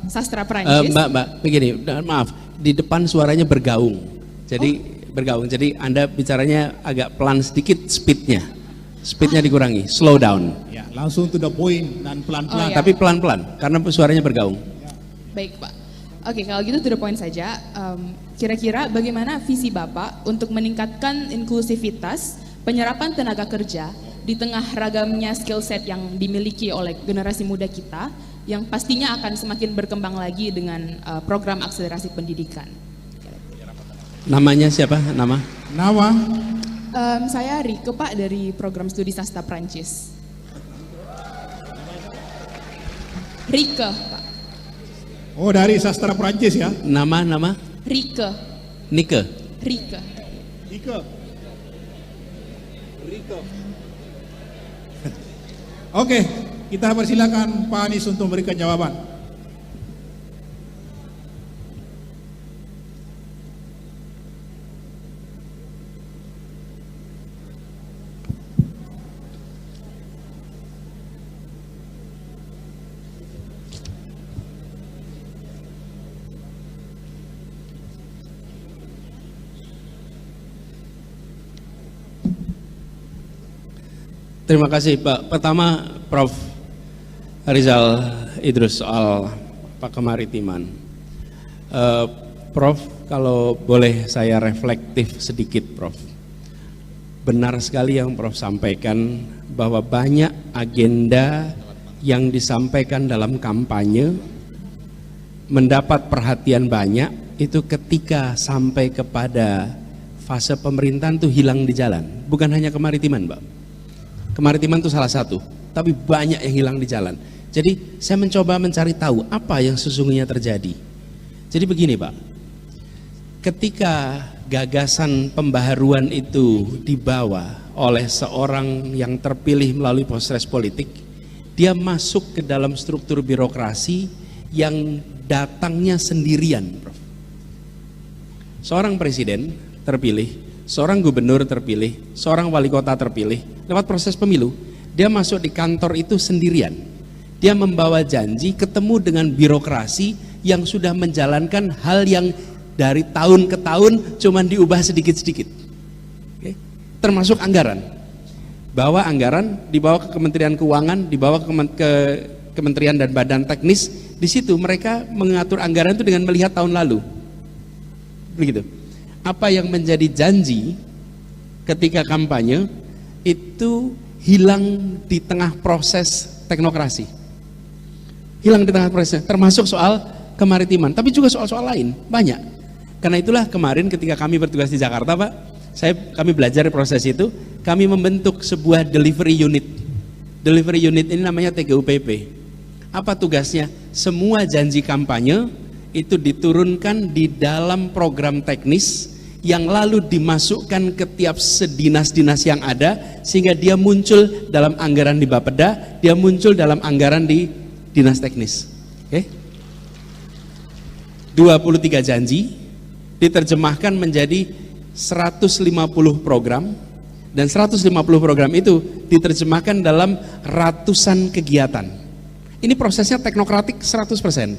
sastra Perancis. Mbak, begini, maaf, di depan suaranya bergaung. Jadi bergaung. Jadi Anda bicaranya agak pelan sedikit speednya dikurangi, slow down. Ya, langsung to the point dan pelan-pelan. Ya. Tapi pelan-pelan, karena suaranya bergaung. Baik Pak. Oke, kalau gitu to the point saja. Kira-kira bagaimana visi Bapak untuk meningkatkan inklusivitas penyerapan tenaga kerja di tengah ragamnya skill set yang dimiliki oleh generasi muda kita, yang pastinya akan semakin berkembang lagi dengan program akselerasi pendidikan. Namanya siapa? Nama? Saya Rike Pak, dari program studi sastra Prancis. Rike Pak. Oh, dari sastra Prancis ya? Nama? Rike. Nike? Rike. Oke, kita persilakan Pak Anies untuk memberikan jawaban. Terima kasih Pak. Pertama Prof. Rizal Idrus soal kemaritiman. Prof, kalau boleh saya reflektif sedikit Prof. Benar sekali yang Prof sampaikan bahwa banyak agenda yang disampaikan dalam kampanye mendapat perhatian banyak, itu ketika sampai kepada fase pemerintahan itu hilang di jalan. Bukan hanya kemaritiman Pak. Kemaritiman itu salah satu, tapi banyak yang hilang di jalan. Jadi saya mencoba mencari tahu apa yang sesungguhnya terjadi. Jadi begini Pak, ketika gagasan pembaharuan itu dibawa oleh seorang yang terpilih melalui proses politik, dia masuk ke dalam struktur birokrasi yang datangnya sendirian, Prof. Seorang presiden terpilih, seorang gubernur terpilih, seorang wali kota terpilih, lewat proses pemilu, dia masuk di kantor itu sendirian. Dia membawa janji ketemu dengan birokrasi yang sudah menjalankan hal yang dari tahun ke tahun cuman diubah sedikit-sedikit. Oke? Termasuk anggaran. Bawa anggaran, dibawa ke Kementerian Keuangan, dibawa ke Kementerian dan Badan Teknis. Di situ mereka mengatur anggaran itu dengan melihat tahun lalu. Begitu. Apa yang menjadi janji ketika kampanye itu hilang di tengah proses teknokrasi. Hilang di tengah proses, termasuk soal kemaritiman, tapi juga soal-soal lain, banyak. Karena itulah kemarin ketika kami bertugas di Jakarta Pak, kami belajar proses itu, kami membentuk sebuah delivery unit. Delivery unit ini namanya TGUPP. Apa tugasnya? Semua janji kampanye itu diturunkan di dalam program teknis yang lalu dimasukkan ke tiap sedinas-dinas yang ada, sehingga dia muncul dalam anggaran di Bapeda, dia muncul dalam anggaran di dinas teknis. Oke? 23 janji diterjemahkan menjadi 150 program, dan 150 program itu diterjemahkan dalam ratusan kegiatan. Ini prosesnya teknokratik 100%.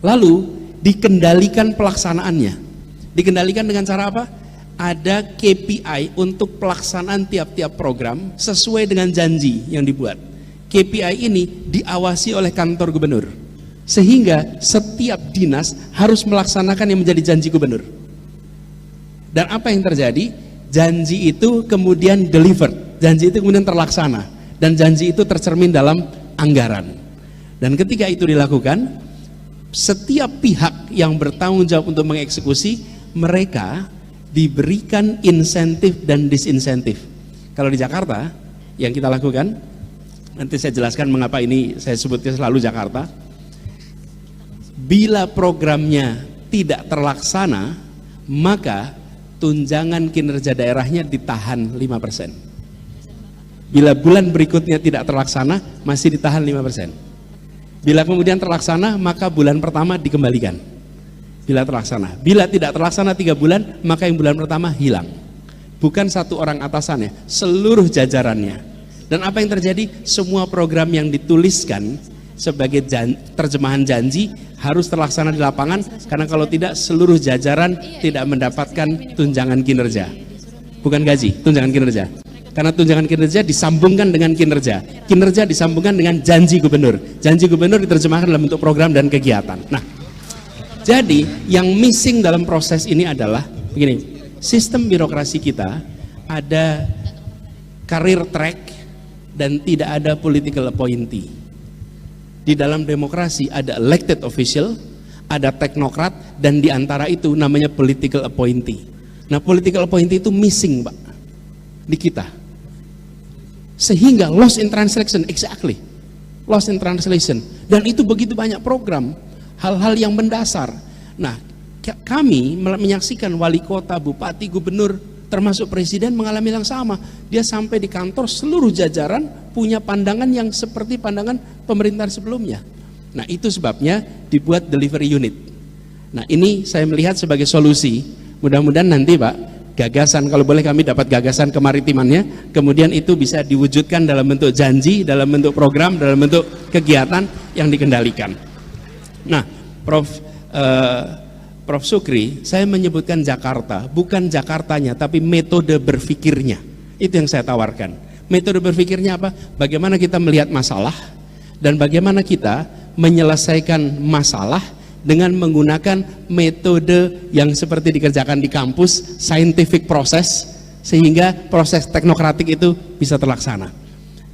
Lalu dikendalikan pelaksanaannya. Dikendalikan dengan cara apa? Ada KPI untuk pelaksanaan tiap-tiap program sesuai dengan janji yang dibuat. KPI ini diawasi oleh kantor gubernur, sehingga setiap dinas harus melaksanakan yang menjadi janji gubernur. Dan apa yang terjadi? Janji itu kemudian delivered, janji itu kemudian terlaksana, dan janji itu tercermin dalam anggaran. Dan ketika itu dilakukan, setiap pihak yang bertanggung jawab untuk mengeksekusi, mereka diberikan insentif dan disinsentif. Kalau di Jakarta yang kita lakukan, Nanti saya jelaskan mengapa ini saya sebutnya selalu Jakarta. Bila programnya tidak terlaksana, maka tunjangan kinerja daerahnya ditahan 5%. Bila bulan berikutnya tidak terlaksana, masih ditahan 5%. Bila kemudian terlaksana, maka bulan pertama dikembalikan. Bila terlaksana. Bila tidak terlaksana 3 bulan, maka yang bulan pertama hilang. Bukan satu orang atasannya, seluruh jajarannya. Dan apa yang terjadi? Semua program yang dituliskan sebagai terjemahan janji harus terlaksana di lapangan, karena kalau tidak seluruh jajaran tidak mendapatkan tunjangan kinerja. Bukan gaji, tunjangan kinerja. Karena tunjangan kinerja disambungkan dengan kinerja. Kinerja disambungkan dengan janji gubernur. Janji gubernur diterjemahkan dalam bentuk program dan kegiatan. Nah, jadi yang missing dalam proses ini adalah begini, sistem birokrasi kita ada career track dan tidak ada political appointee. Di dalam demokrasi ada elected official, ada teknokrat, dan di antara itu namanya political appointee. Nah, political appointee itu missing, Pak, di kita. Sehingga lost in translation, exactly. Lost in translation. Dan itu begitu banyak program, hal-hal yang mendasar. Nah, kami menyaksikan wali kota, bupati, gubernur, termasuk presiden mengalami yang sama. Dia sampai di kantor, seluruh jajaran punya pandangan yang seperti pandangan pemerintahan sebelumnya. Nah, itu sebabnya dibuat delivery unit. Nah, ini saya melihat sebagai solusi. Mudah-mudahan nanti, Pak, gagasan, kalau boleh kami dapat gagasan kemaritimannya, kemudian itu bisa diwujudkan dalam bentuk janji, dalam bentuk program, dalam bentuk kegiatan yang dikendalikan. Nah, Prof. Sukri, saya menyebutkan Jakarta, bukan Jakartanya, tapi metode berpikirnya. Itu yang saya tawarkan. Metode berpikirnya apa? Bagaimana kita melihat masalah, dan bagaimana kita menyelesaikan masalah dengan menggunakan metode yang seperti dikerjakan di kampus, scientific process, sehingga proses teknokratik itu bisa terlaksana.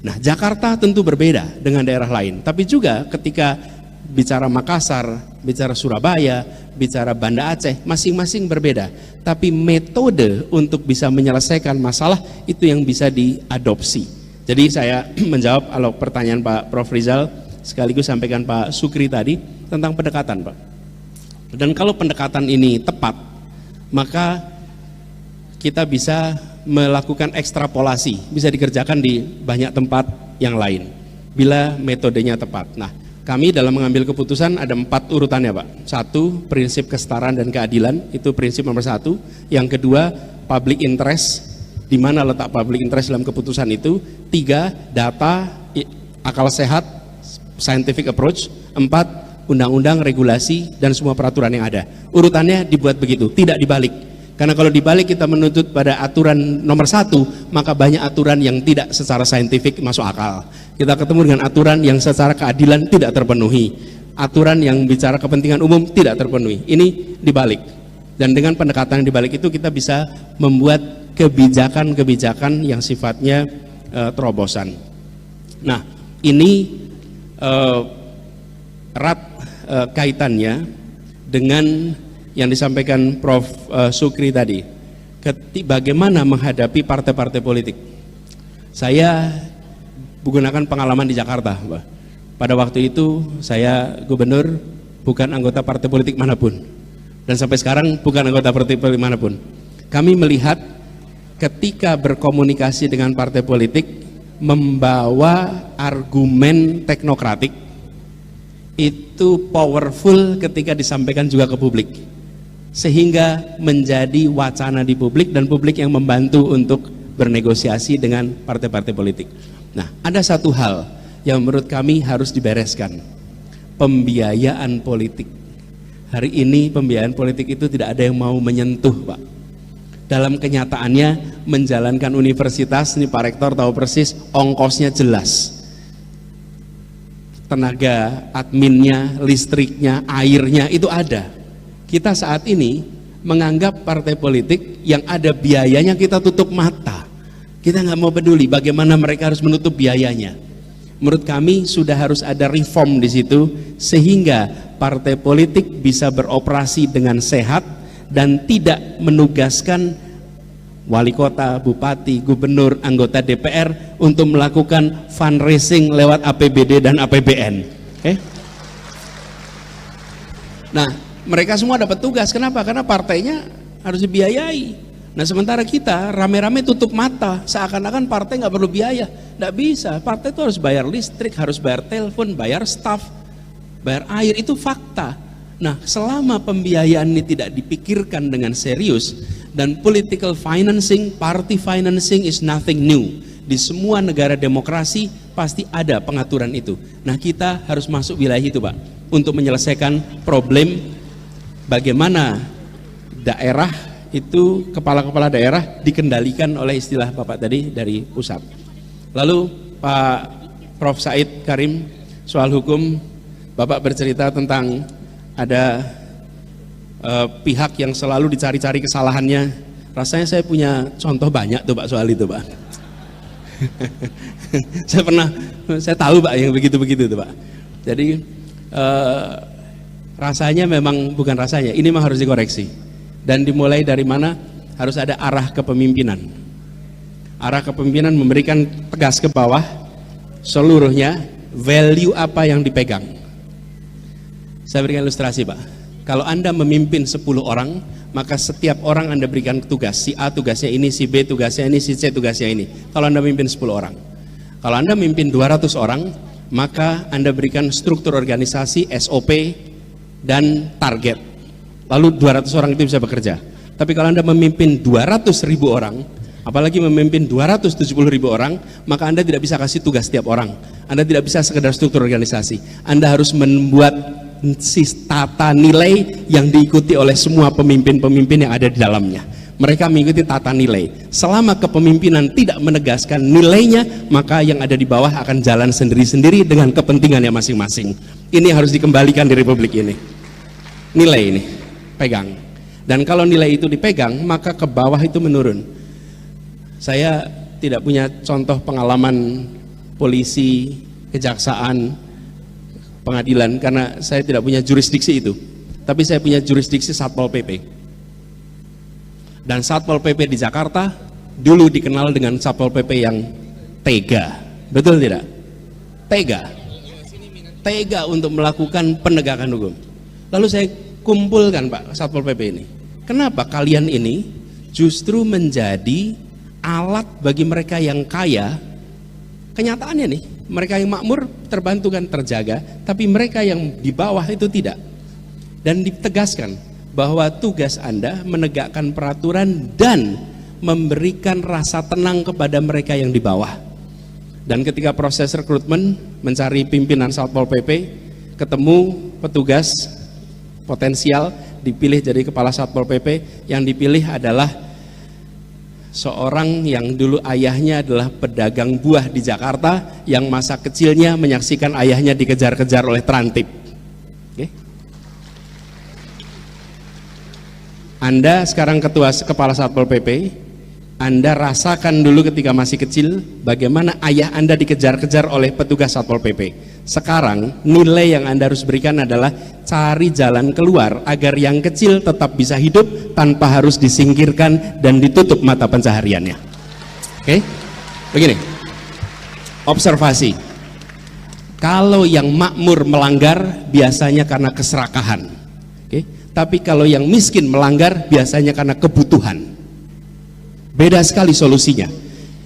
Nah, Jakarta tentu berbeda dengan daerah lain, tapi juga ketika bicara Makassar, bicara Surabaya, bicara Banda Aceh, masing-masing berbeda. Tapi metode untuk bisa menyelesaikan masalah itu yang bisa diadopsi. Jadi saya menjawab kalau pertanyaan Pak Prof. Rizal, sekaligus sampaikan Pak Sukri tadi tentang pendekatan, Pak. Dan kalau pendekatan ini tepat, maka kita bisa melakukan ekstrapolasi, bisa dikerjakan di banyak tempat yang lain bila metodenya tepat. Nah, kami dalam mengambil keputusan ada 4 urutannya, Pak. 1, prinsip kesetaraan dan keadilan, itu prinsip nomor 1. Yang kedua, public interest, di mana letak public interest dalam keputusan itu. 3, data, akal sehat, scientific approach. 4, undang-undang, regulasi, dan semua peraturan yang ada. Urutannya dibuat begitu, tidak dibalik. Karena kalau dibalik kita menuntut pada aturan nomor 1, maka banyak aturan yang tidak secara saintifik masuk akal. Kita ketemu dengan aturan yang secara keadilan tidak terpenuhi, aturan yang bicara kepentingan umum tidak terpenuhi. Ini dibalik. Dan dengan pendekatan yang dibalik itu kita bisa membuat kebijakan-kebijakan yang sifatnya terobosan. Nah, ini erat kaitannya dengan yang disampaikan Prof. Sukri tadi, bagaimana menghadapi partai-partai politik. Saya menggunakan pengalaman di Jakarta, Pak. Pada waktu itu saya gubernur, bukan anggota partai politik manapun, dan sampai sekarang bukan anggota partai politik manapun. Kami melihat ketika berkomunikasi dengan partai politik, membawa argumen teknokratik itu powerful ketika disampaikan juga ke publik, sehingga menjadi wacana di publik dan publik yang membantu untuk bernegosiasi dengan partai-partai politik. Nah, ada satu hal yang menurut kami harus dibereskan, pembiayaan politik. Hari ini pembiayaan politik itu tidak ada yang mau menyentuh, Pak. Dalam kenyataannya menjalankan universitas, ini Pak Rektor tahu persis, ongkosnya jelas. Tenaga adminnya, listriknya, airnya itu ada. Kita saat ini menganggap partai politik yang ada biayanya kita tutup mata. Kita nggak mau peduli bagaimana mereka harus menutup biayanya. Menurut kami sudah harus ada reform di situ sehingga partai politik bisa beroperasi dengan sehat dan tidak menugaskan wali kota, bupati, gubernur, anggota DPR untuk melakukan fundraising lewat APBD dan APBN. Oke? Nah, mereka semua dapat tugas. Kenapa? Karena partainya harus dibiayai. Nah, sementara kita rame-rame tutup mata, seakan-akan partai nggak perlu biaya. Nggak bisa. Partai itu harus bayar listrik, harus bayar telepon, bayar staff, bayar air. Itu fakta. Nah, selama pembiayaan ini tidak dipikirkan dengan serius, dan political financing, party financing is nothing new. Di semua negara demokrasi pasti ada pengaturan itu. Nah, kita harus masuk wilayah itu, Pak, untuk menyelesaikan problem bagaimana daerah itu, kepala-kepala daerah dikendalikan oleh istilah Bapak tadi dari pusat. Lalu Pak Prof. Said Karim, soal hukum, Bapak bercerita tentang ada pihak yang selalu dicari-cari kesalahannya. Rasanya saya punya contoh banyak tuh Pak soal itu, Pak. saya tahu Pak yang begitu-begitu tuh Pak. Jadi rasanya memang bukan rasanya, ini memang harus dikoreksi. Dan dimulai dari mana? Harus ada arah kepemimpinan. Arah kepemimpinan memberikan tegas ke bawah seluruhnya value apa yang dipegang. Saya berikan ilustrasi, Pak. Kalau Anda memimpin 10 orang, maka setiap orang Anda berikan tugas. Si A tugasnya ini, si B tugasnya ini, si C tugasnya ini. Kalau Anda memimpin 10 orang. Kalau Anda memimpin 200 orang, maka Anda berikan struktur organisasi, SOP, dan target. Lalu 200 orang itu bisa bekerja. Tapi kalau Anda memimpin 200.000 orang, apalagi memimpin 270.000 orang, maka Anda tidak bisa kasih tugas setiap orang. Anda tidak bisa sekedar struktur organisasi. Anda harus membuat tata nilai yang diikuti oleh semua pemimpin-pemimpin yang ada di dalamnya. Mereka mengikuti tata nilai. Selama kepemimpinan tidak menegaskan nilainya, maka yang ada di bawah akan jalan sendiri-sendiri dengan kepentingannya masing-masing. Ini harus dikembalikan di Republik ini. Nilai ini, pegang. Dan kalau nilai itu dipegang, maka ke bawah itu menurun. Saya tidak punya contoh pengalaman polisi, kejaksaan, pengadilan, karena saya tidak punya jurisdiksi itu. Tapi saya punya jurisdiksi Satpol PP. Dan Satpol PP di Jakarta dulu dikenal dengan Satpol PP yang tega. Betul tidak? Tega. Tega untuk melakukan penegakan hukum. Lalu saya kumpulkan Pak Satpol PP ini. Kenapa kalian ini justru menjadi alat bagi mereka yang kaya? Kenyataannya nih, mereka yang makmur terbantu kan, terjaga, tapi mereka yang di bawah itu tidak. Dan ditegaskan bahwa tugas Anda menegakkan peraturan dan memberikan rasa tenang kepada mereka yang di bawah. Dan ketika proses rekrutmen mencari pimpinan Satpol PP, ketemu petugas potensial, dipilih jadi kepala Satpol PP, yang dipilih adalah seorang yang dulu ayahnya adalah pedagang buah di Jakarta, yang masa kecilnya menyaksikan ayahnya dikejar-kejar oleh terantip. Oke. Anda sekarang kepala Satpol PP, Anda rasakan dulu ketika masih kecil bagaimana ayah Anda dikejar-kejar oleh petugas Satpol PP. Sekarang nilai yang Anda harus berikan adalah cari jalan keluar agar yang kecil tetap bisa hidup tanpa harus disingkirkan dan ditutup mata pencahariannya. Oke? Begini. Observasi. Kalau yang makmur melanggar biasanya karena keserakahan. Oke? Tapi kalau yang miskin melanggar biasanya karena kebutuhan. Beda sekali solusinya.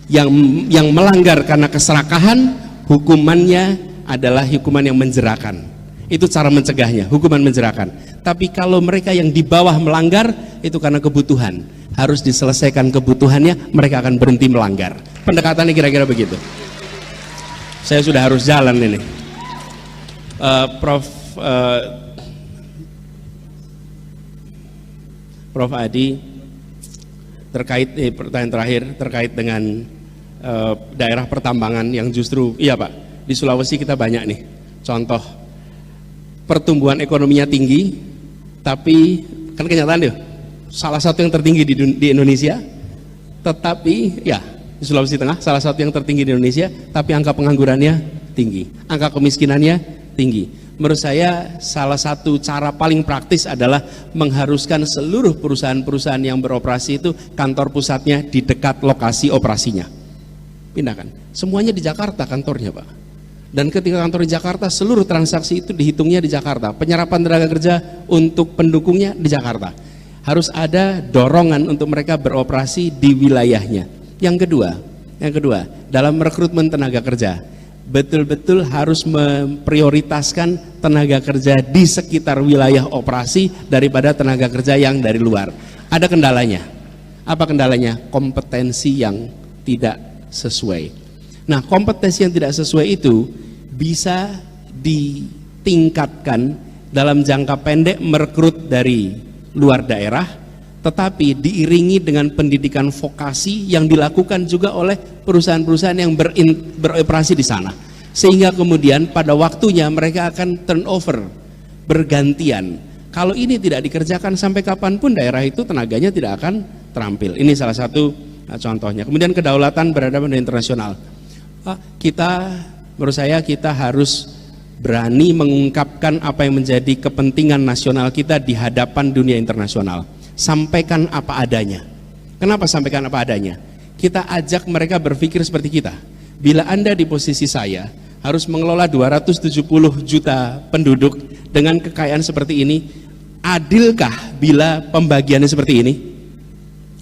Yang melanggar karena keserakahan, hukumannya adalah hukuman yang menjerakan. Itu cara mencegahnya, hukuman menjerakan. Tapi kalau mereka yang di bawah melanggar, itu karena kebutuhan. Harus diselesaikan kebutuhannya, mereka akan berhenti melanggar. Pendekatannya kira-kira begitu. Saya sudah harus jalan ini. Prof. Adi, terkait pertanyaan terakhir terkait dengan daerah pertambangan yang justru, iya Pak, di Sulawesi kita banyak nih contoh pertumbuhan ekonominya tinggi, tapi kan kenyataan deh salah satu yang tertinggi di Indonesia, tetapi ya di Sulawesi Tengah salah satu yang tertinggi di Indonesia, tapi angka penganggurannya tinggi, angka kemiskinannya tinggi. menurut saya salah satu cara paling praktis adalah mengharuskan seluruh perusahaan-perusahaan yang beroperasi itu kantor pusatnya di dekat lokasi operasinya. Pindahkan. Semuanya di Jakarta kantornya, Pak. Dan ketika kantor di Jakarta, seluruh transaksi itu dihitungnya di Jakarta. Penyerapan tenaga kerja untuk pendukungnya di Jakarta. Harus ada dorongan untuk mereka beroperasi di wilayahnya. Yang kedua, dalam merekrutmen tenaga kerja, betul-betul harus memprioritaskan tenaga kerja di sekitar wilayah operasi daripada tenaga kerja yang dari luar. Ada kendalanya. Apa kendalanya? Kompetensi yang tidak sesuai. Nah, kompetensi yang tidak sesuai itu bisa ditingkatkan dalam jangka pendek merekrut dari luar daerah, tetapi diiringi dengan pendidikan vokasi yang dilakukan juga oleh perusahaan-perusahaan yang beroperasi di sana, sehingga kemudian pada waktunya mereka akan turnover bergantian. Kalau ini tidak dikerjakan, sampai kapanpun daerah itu tenaganya tidak akan terampil. Ini salah satu contohnya. Kemudian kedaulatan berhadapan dengan internasional. Menurut saya kita harus berani mengungkapkan apa yang menjadi kepentingan nasional kita di hadapan dunia internasional. Sampaikan apa adanya. Kenapa sampaikan apa adanya? Kita ajak mereka berpikir seperti kita. Bila Anda di posisi saya harus mengelola 270 juta penduduk dengan kekayaan seperti ini, adilkah bila pembagiannya seperti ini?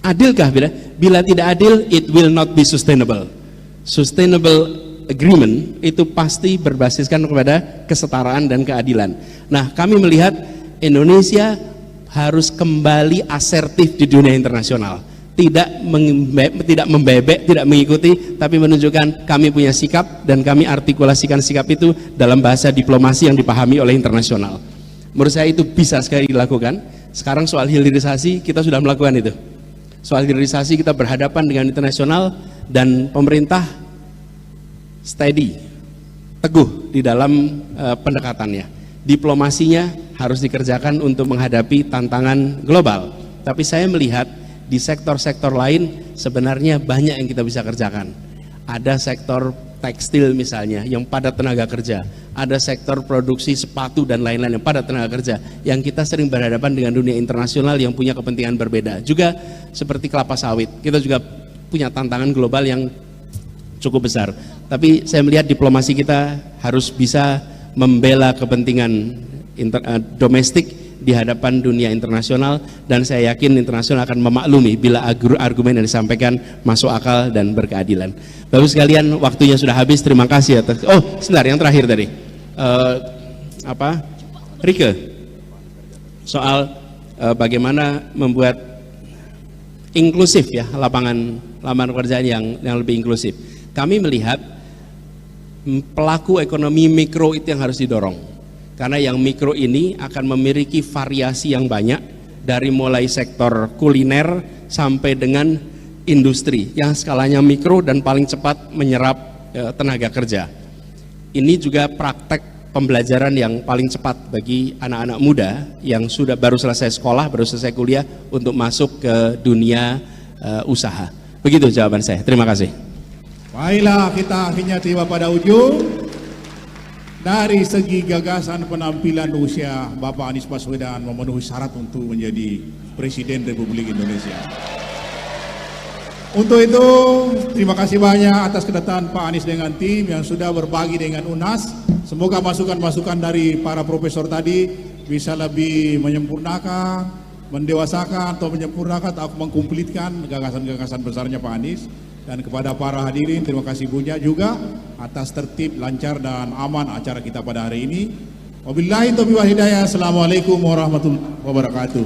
Adilkah bila tidak adil, it will not be sustainable. Sustainable agreement itu pasti berbasiskan kepada kesetaraan dan keadilan. Nah, kami melihat Indonesia harus kembali asertif di dunia internasional, tidak membebek, tidak mengikuti, tapi menunjukkan kami punya sikap dan kami artikulasikan sikap itu dalam bahasa diplomasi yang dipahami oleh internasional. Menurut saya itu bisa sekali dilakukan. Sekarang soal hilirisasi kita sudah melakukan itu. Soal hilirisasi kita berhadapan dengan internasional dan pemerintah steady, teguh di dalam pendekatannya. Diplomasinya harus dikerjakan untuk menghadapi tantangan global. Tapi saya melihat di sektor-sektor lain sebenarnya banyak yang kita bisa kerjakan. Ada sektor tekstil misalnya yang padat tenaga kerja, ada sektor produksi sepatu dan lain-lain yang padat tenaga kerja, yang kita sering berhadapan dengan dunia internasional yang punya kepentingan berbeda. Juga seperti kelapa sawit, kita juga punya tantangan global yang cukup besar. Tapi saya melihat diplomasi kita harus bisa membela kepentingan domestik di hadapan dunia internasional, dan saya yakin internasional akan memaklumi bila argumen yang disampaikan masuk akal dan berkeadilan. Bapak sekalian, waktunya sudah habis. Terima kasih atas. Oh, sebentar, yang terakhir tadi Rike, soal bagaimana membuat inklusif ya lapangan pekerjaan yang lebih inklusif. Kami melihat pelaku ekonomi mikro itu yang harus didorong, karena yang mikro ini akan memiliki variasi yang banyak, dari mulai sektor kuliner sampai dengan industri yang skalanya mikro dan paling cepat menyerap tenaga kerja. Ini juga praktek pembelajaran yang paling cepat bagi anak-anak muda yang sudah baru selesai sekolah, baru selesai kuliah untuk masuk ke dunia usaha. Begitu jawaban saya. Terima kasih. Baiklah, kita akhirnya tiba pada ujung. Dari segi gagasan penampilan usia, Bapak Anies Baswedan memenuhi syarat untuk menjadi Presiden Republik Indonesia. Untuk itu, terima kasih banyak atas kedatangan Pak Anies dengan tim yang sudah berbagi dengan UNAS. Semoga masukan-masukan dari para profesor tadi bisa lebih menyempurnakan, mendewasakan atau menyempurnakan atau mengkomplitkan gagasan-gagasan besarnya Pak Anies. Dan kepada para hadirin, terima kasih banyak juga atas tertib, lancar dan aman acara kita pada hari ini. Wabillahi taufiq wal hidayah. Assalamualaikum warahmatullahi wabarakatuh.